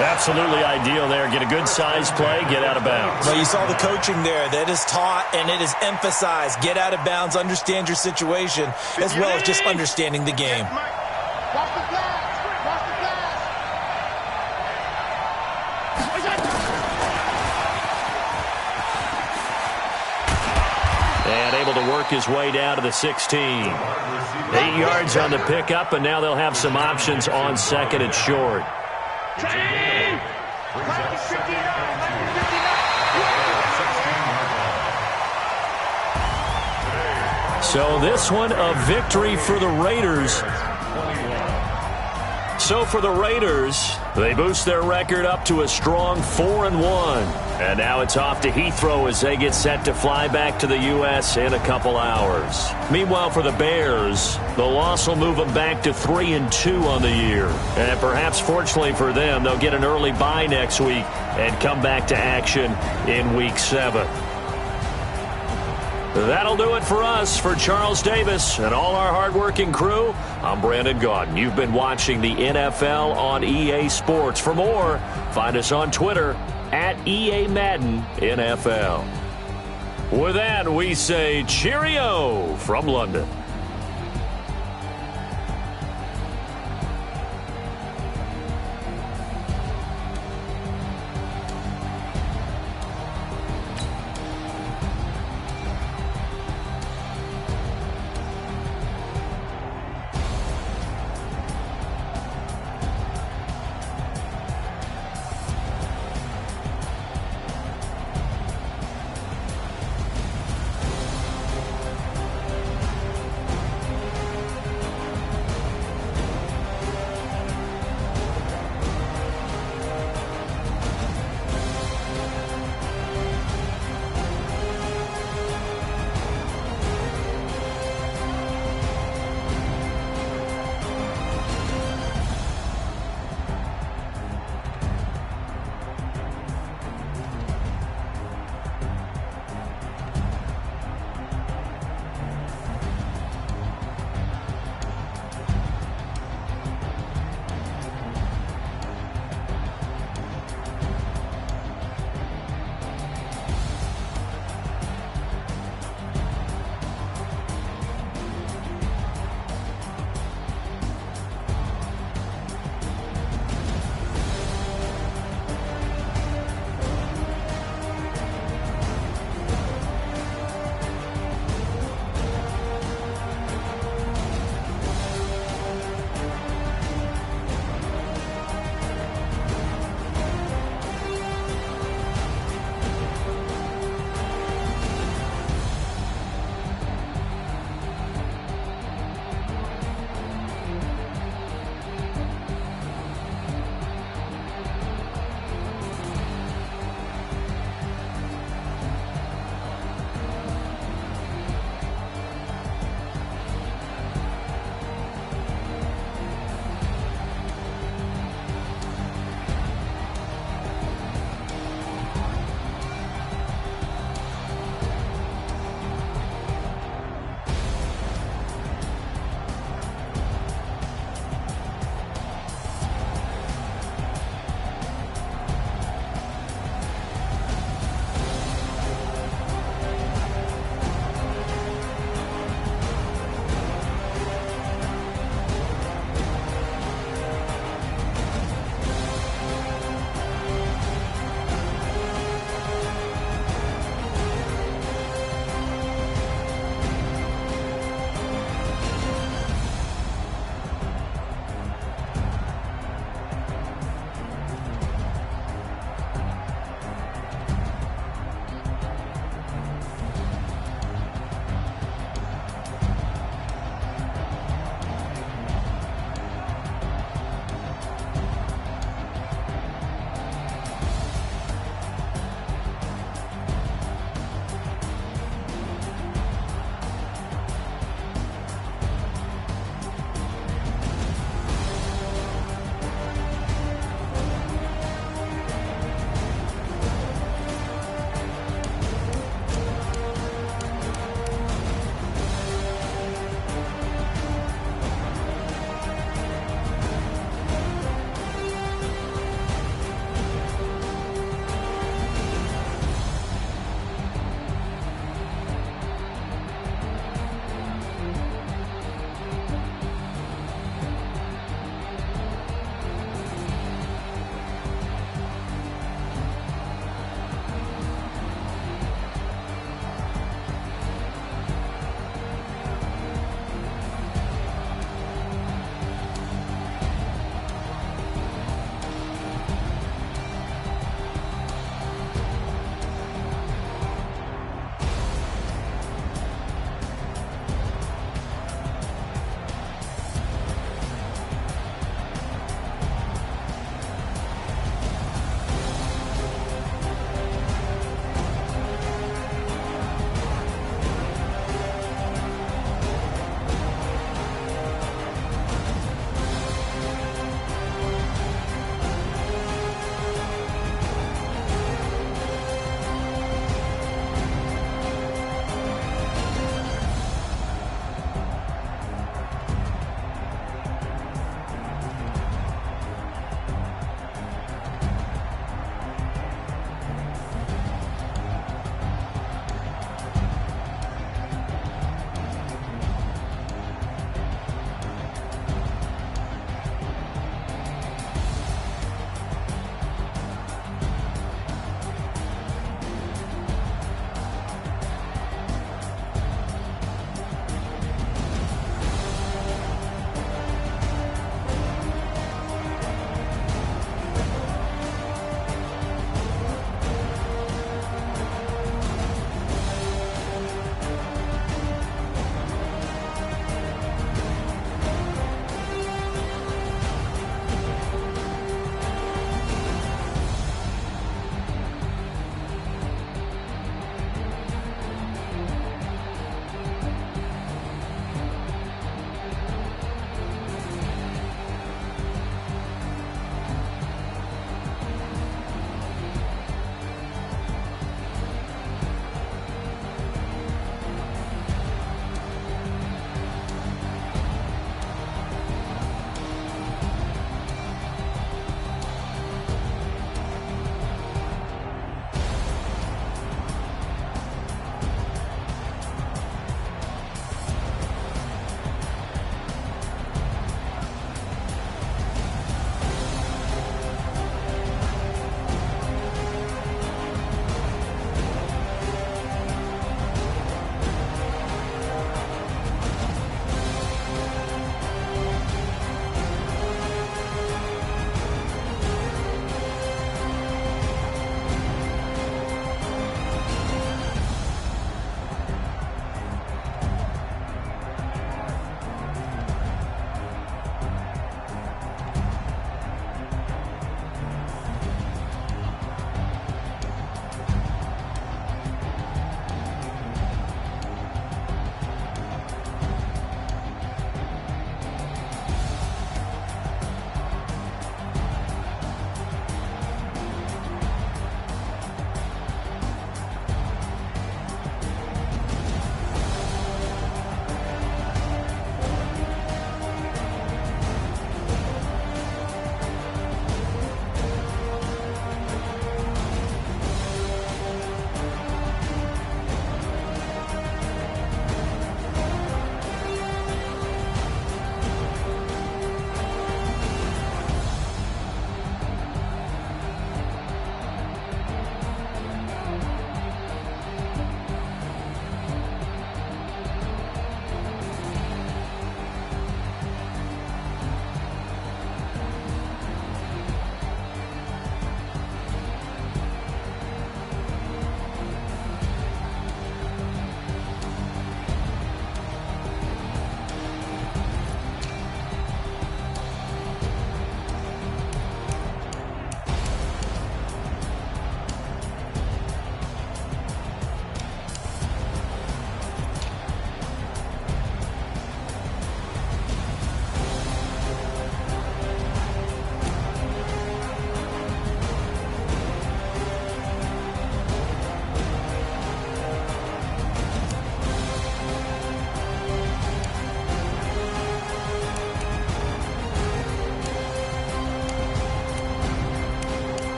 Absolutely ideal there. Get a good size play, get out of bounds. Well, you saw the coaching there. That is taught and it is emphasized. Get out of bounds, understand your situation, as well as just understanding the game. Watch the flash. Watch the flash. And able to work his way down to the 16. 8 yards on the pickup, and now they'll have some options on second and short. So this one, a victory for the Raiders. So for the Raiders, they boost their record up to a strong 4-1. And now it's off to Heathrow as they get set to fly back to the U.S. in a couple hours. Meanwhile, for the Bears, the loss will move them back to 3-2 on the year. And perhaps fortunately for them, they'll get an early bye next week and come back to action in Week 7. That'll do it for us. For Charles Davis and all our hardworking crew, I'm Brandon Gaudin. You've been watching the NFL on EA Sports. For more, find us on Twitter at EA Madden NFL. With that, we say cheerio from London.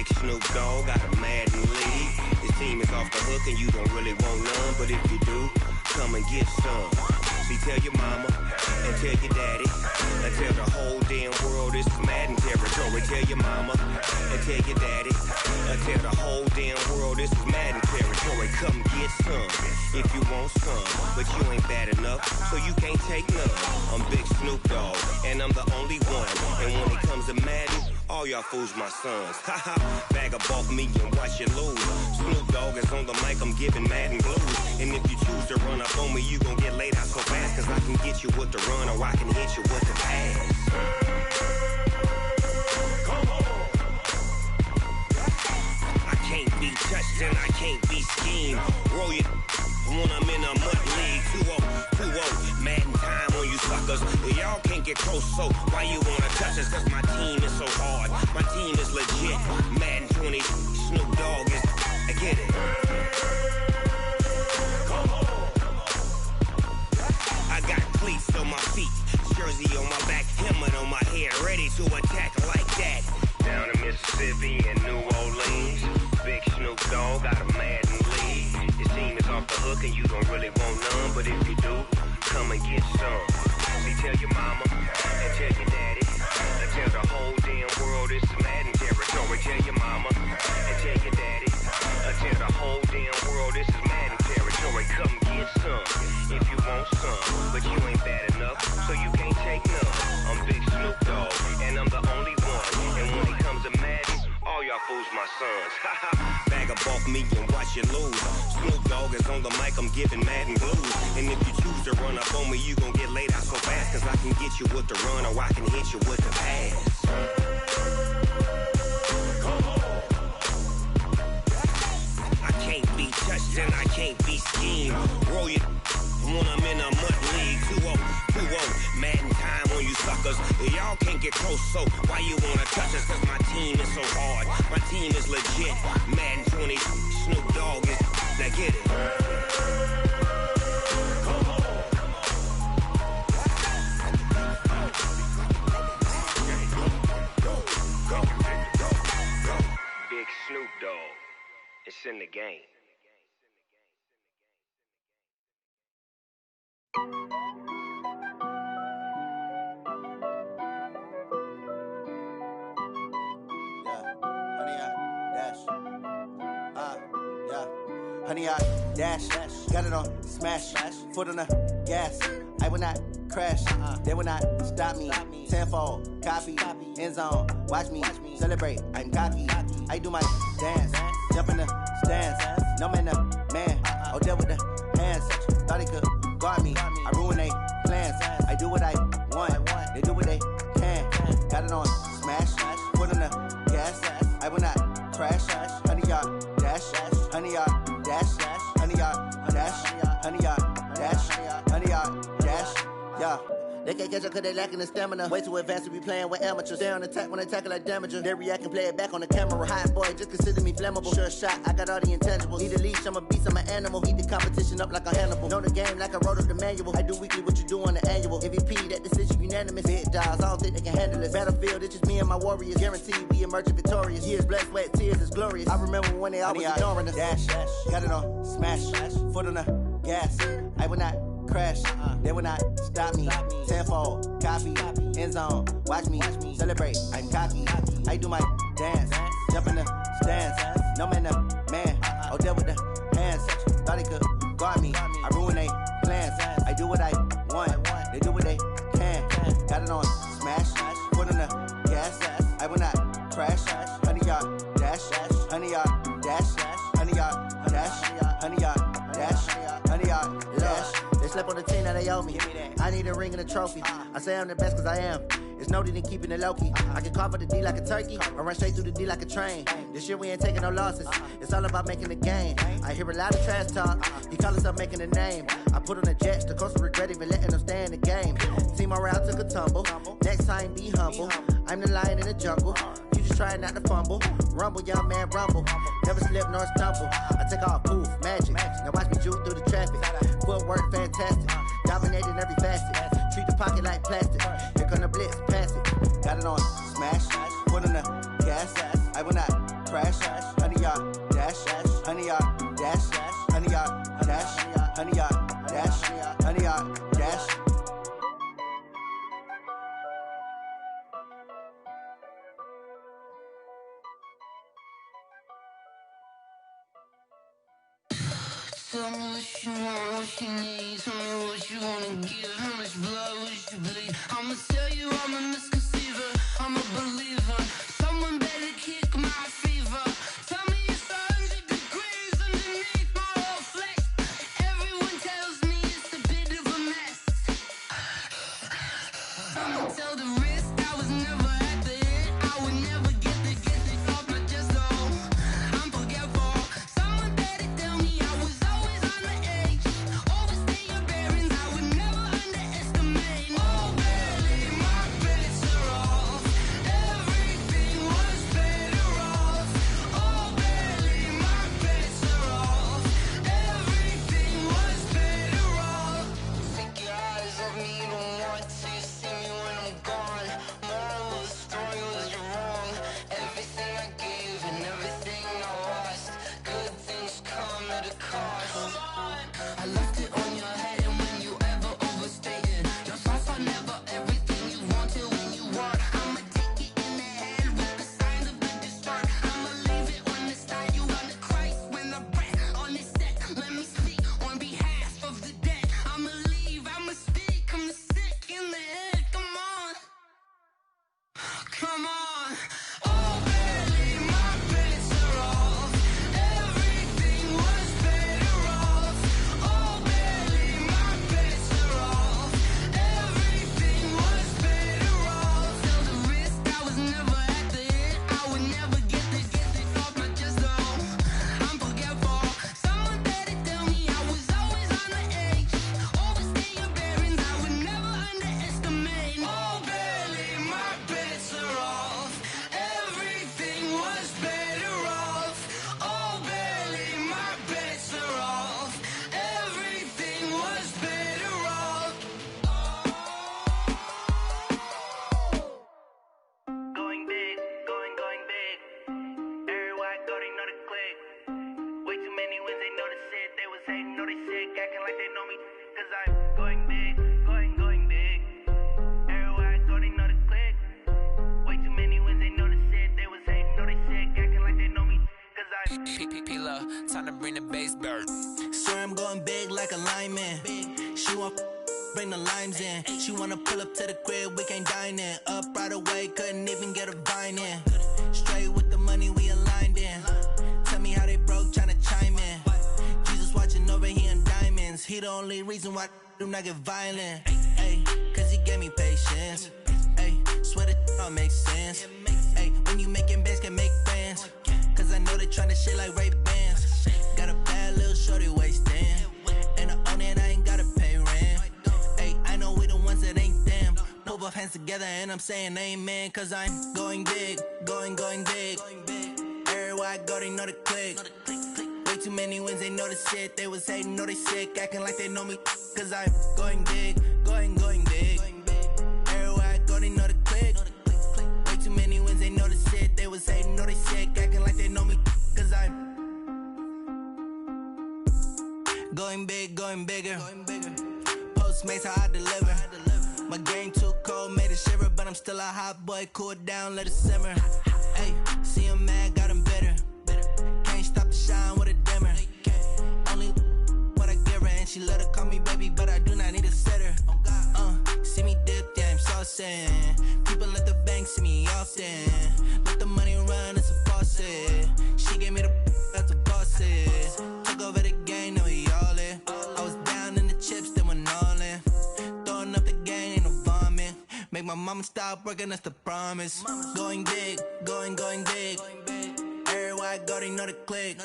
Big Snoop Dogg got a Madden lead. His team is off the hook and you don't really want none, but if you do, come and get some. See, tell your mama and tell your daddy and tell the whole damn world this is Madden territory. Tell your mama and tell your daddy and tell the whole damn world this is Madden territory. Come get some if you want some, but you ain't bad enough, so you can't take none. I'm Big Snoop Dogg and I'm the only one, and when it comes to Madden, all y'all fools my sons. Haha, bag up off me and watch you lose. Snoop Dogg is on the mic, I'm giving Madden blues. And if you choose to run up on me, you gon' get laid out so fast, cause I can get you with the run or I can hit you with the pass. Come on. I can't be touched and I can't be schemed. Roll it when I'm in a mud league. 2-0, Madden time on you suckers. Y'all can't get close, so why you wanna touch us? Cause my team is so hard, my team is legit. Madden 20, Snoop Dogg is, I get it. Come on. I got cleats on my feet, jersey on my back, helmet on my head, ready to attack like that. Down in Mississippi and New Orleans, Big Snoop Dogg got a Madden lead. His team is off the hook and you don't really want none, but if you do, come and get some. See, tell your mama and tell your daddy and tell the whole damn world this is Madden territory. Tell your mama and tell your daddy and tell the whole damn world this is Madden territory. Come get some if you want some, but you ain't bad enough, so you can't take none. I'm Big Snoop Dogg and I'm the only one, and when it comes to Madden, all y'all fools my sons. Bag up off me and watch you lose. Snoop Dogg is on the mic, I'm giving Madden blues. And if you choose to run up on me, you gon' get laid out so fast, cause I can get you with the run or I can hit you with the pass. Come on. I can't be touched and I can't be schemed. Roll it when I'm in a mud league. 2-0, Madden time on you suckers. Y'all can't get close, so why you wanna touch us? Cause my team is so hard, my team is legit. Madden 20, Snoop Dogg is, now get it. Come on. Go. Big Snoop Dogg, it's in the game. Honey, I dash, got it on smash, foot on the gas. I will not crash, they will not stop me. Tenfold, copy, end zone, watch me celebrate. I'm cocky, I do my dance, jump in the stands. No man, oh, deal with the hands. Thought he could guard me, I ruin they plans. I do what I want, they do what they can. Got it on smash, foot on the gas. I will not crash, honey, y'all dash, honey, y'all dash, honey, y'all dash, honey, y'all dash, honey, y'all dash, yeah. They can't catch up cause they lacking the stamina. Way too advanced to be playing with amateurs. Stay on attack when they tackle like damager. They react and play it back on the camera. Hot boy, just consider me flammable. Sure shot, I got all the intangibles. Need a leash, I'm a beast, I'm an animal. Eat the competition up like a Hannibal. Know the game like I wrote up the manual. I do weekly what you do on the annual. MVP, that decision unanimous. Big dogs, I don't think they can handle it. Battlefield, it's just me and my warriors. Guaranteed we emerge victorious. Years, blood, sweat, tears, is glorious. I remember when they always ignoring us. Dash, got it on smash, foot on the gas. I will not crash, they will not stop me. Tenfold, copy, end zone, watch me celebrate. I'm cocky, I do my dance, jump in the stands. No man, oh, deal with the hands. Thought he could guard me, I ruin they plans. I do what I want, they do what they can. Got it on smash, foot on the gas. I will not crash, honey, y'all dash, honey, y'all dash, honey, y'all dash, honey, y'all dash, honey, y'all dash. They slept on the team that they owe me. I need a ring and a trophy. I say I'm the best cause I am. It's no need in keeping it low-key. I can carve up the D like a turkey or run straight through the D like a train. This year we ain't taking no losses. It's all about making the game. I hear a lot of trash talk. He call himself making a name. I put on the Jets. The coach will regret even letting them stay in the game. Team morale took a tumble. Next time be humble. I'm the lion in the jungle. You just try not to fumble. Rumble, young man, rumble. Never slip nor stumble. I take off, poof, magic. Now watch me juke through the traffic. Footwork fantastic. Dominating every facet. Treat the pocket like plastic. Here come the blitz, pass it. Got it on smash. Foot on the gas. I will not crash, 100-yard dash, 100-yard dash, 100-yard dash, 100-yard dash, 100-yard dash. Tell me what you want, what you need. Tell me what you wanna give. How much blood would you bleed? I'ma tell you I'm a misconceiver. I'm a believer. Someone better kick my fever. Tell me it's 100 degrees underneath my whole flesh. Everyone tells me it's a bit of a mess. I'ma tell the risk I was never at the hit. I would never get it off my chest though. I'm forgetful. Someone better tell me I was always on the edge. Overstay your bearings, I would never underestimate. Oh baby, my bets are off. Everything was better off. Oh baby, my bets are off. Everything was better off. Take your eyes off me, you don't want to see me when I'm gone. Moral of the story was you're wrong. Everything I gave and everything I lost. Good things come at a cost. I left it on your head, and when you ever overstay it, your thoughts are never everything you wanted when you want. I'ma take it in the head with the signs of the destroyed. I'ma leave it on the side. You wanna Christ when I breath on this set. Let me speak on behalf of the dead. I'ma leave, I'ma speak. I'm the sick in the head. Come on, come on. Oh baby, my bets are off. Everything was better off. Oh baby, my bets are off. Everything was better off. Tell the risk I was never at the hit. I would never get it off my chest though. I'm forgetful. Someone better tell me I was always on the edge. Overstay your bearings, I would never underestimate. Oh baby, my bets are off. Everything was better off. Oh baby, my bets are off. Everything was better off. Going big, going big. Everywhere I go, they know the click. Way too many wins, they know the shit. They was hating, know they sick, acting like they know me. Cause I'm going big, going big. Everywhere I go, they know the click. Way too many wins, they know the shit. They was hating, know they sick, acting like they know me. Cause I'm P-P-P-Lo, time to bring the bass bird. Swear I'm going big like a lineman. She want bring the limes in. She wanna pull up to the crib, we can't dine in. Up right away, couldn't even get a vine in. Straight with the money we aligned in. Tell me how they broke, tryna chime in. Jesus watching over here in diamonds. He the only reason why I do not get violent. Ay, cause he gave me patience. Ay, swear that all makes sense. Ay, when you making bands, can make friends. Cause I know they tryna shit like Ray-Bans. Got a bad little shorty wasting. And I own it, I ain't gotta pay rent. Ay, I know we the ones that ain't them. Pull both hands together and I'm saying amen. Cause I'm going big, going big. Everywhere I go, they know the click. Way too many wins, they know the shit. They was hating, know they sick, acting like they know me. Cause I'm going big, going big. Everywhere I go, they know the click. Way too many wins, they know the shit. They was hating, know they sick, acting like they know me. Cause I'm going big, going bigger. Postmates, how I deliver. My game too cold, made it shiver. But I'm still a hot boy, cool down, let it simmer. Hey, see him mad, got him bitter. Can't stop the shine with a dimmer. Only what I give her, and she let her call me baby, but I do not need a sitter. See me dip, yeah, I'm saucing. People at the bank see me often. Let the money run, it's a faucet. She gave me the that's a bosses. Took over the game, now we all in. I was down in the chips, then went all in. Throwing up the game, ain't no vomit. Make my mama stop working, that's the promise. Going big, going big. Everywhere I go, they know the click.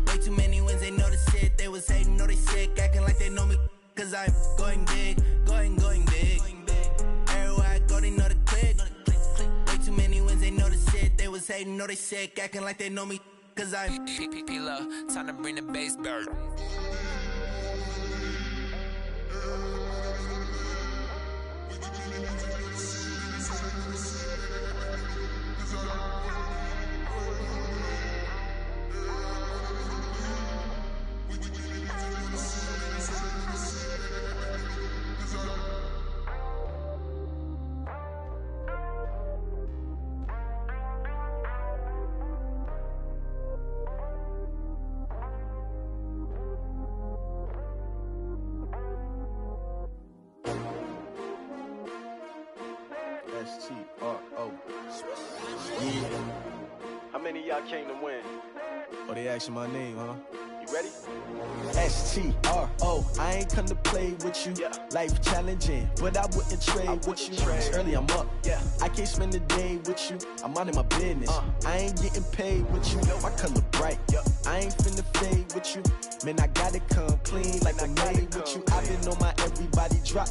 Way too many wins, they know the shit. They was hating, know they sick, acting like they know me. Cause I'm going big, going big. Everywhere I go, they know the click. Way too many wins, they know the shit. They was hating, know they sick, acting like they know me. Cause I'm P-P-P-Lo, time to bring the bass bird. S-T-R-O. Yeah. How many of y'all came to win? Oh, they asking my name, huh? You ready? S-T-R-O. I ain't come to play with you. Yeah. Life challenging, but I wouldn't trade with you. It's early, I'm up. Yeah. I can't spend the day with you. I'm minding my business. I ain't getting paid with you. My color bright. I ain't finna fade with you. Man, I got it come clean like I made with you. I've been on my everybody drop.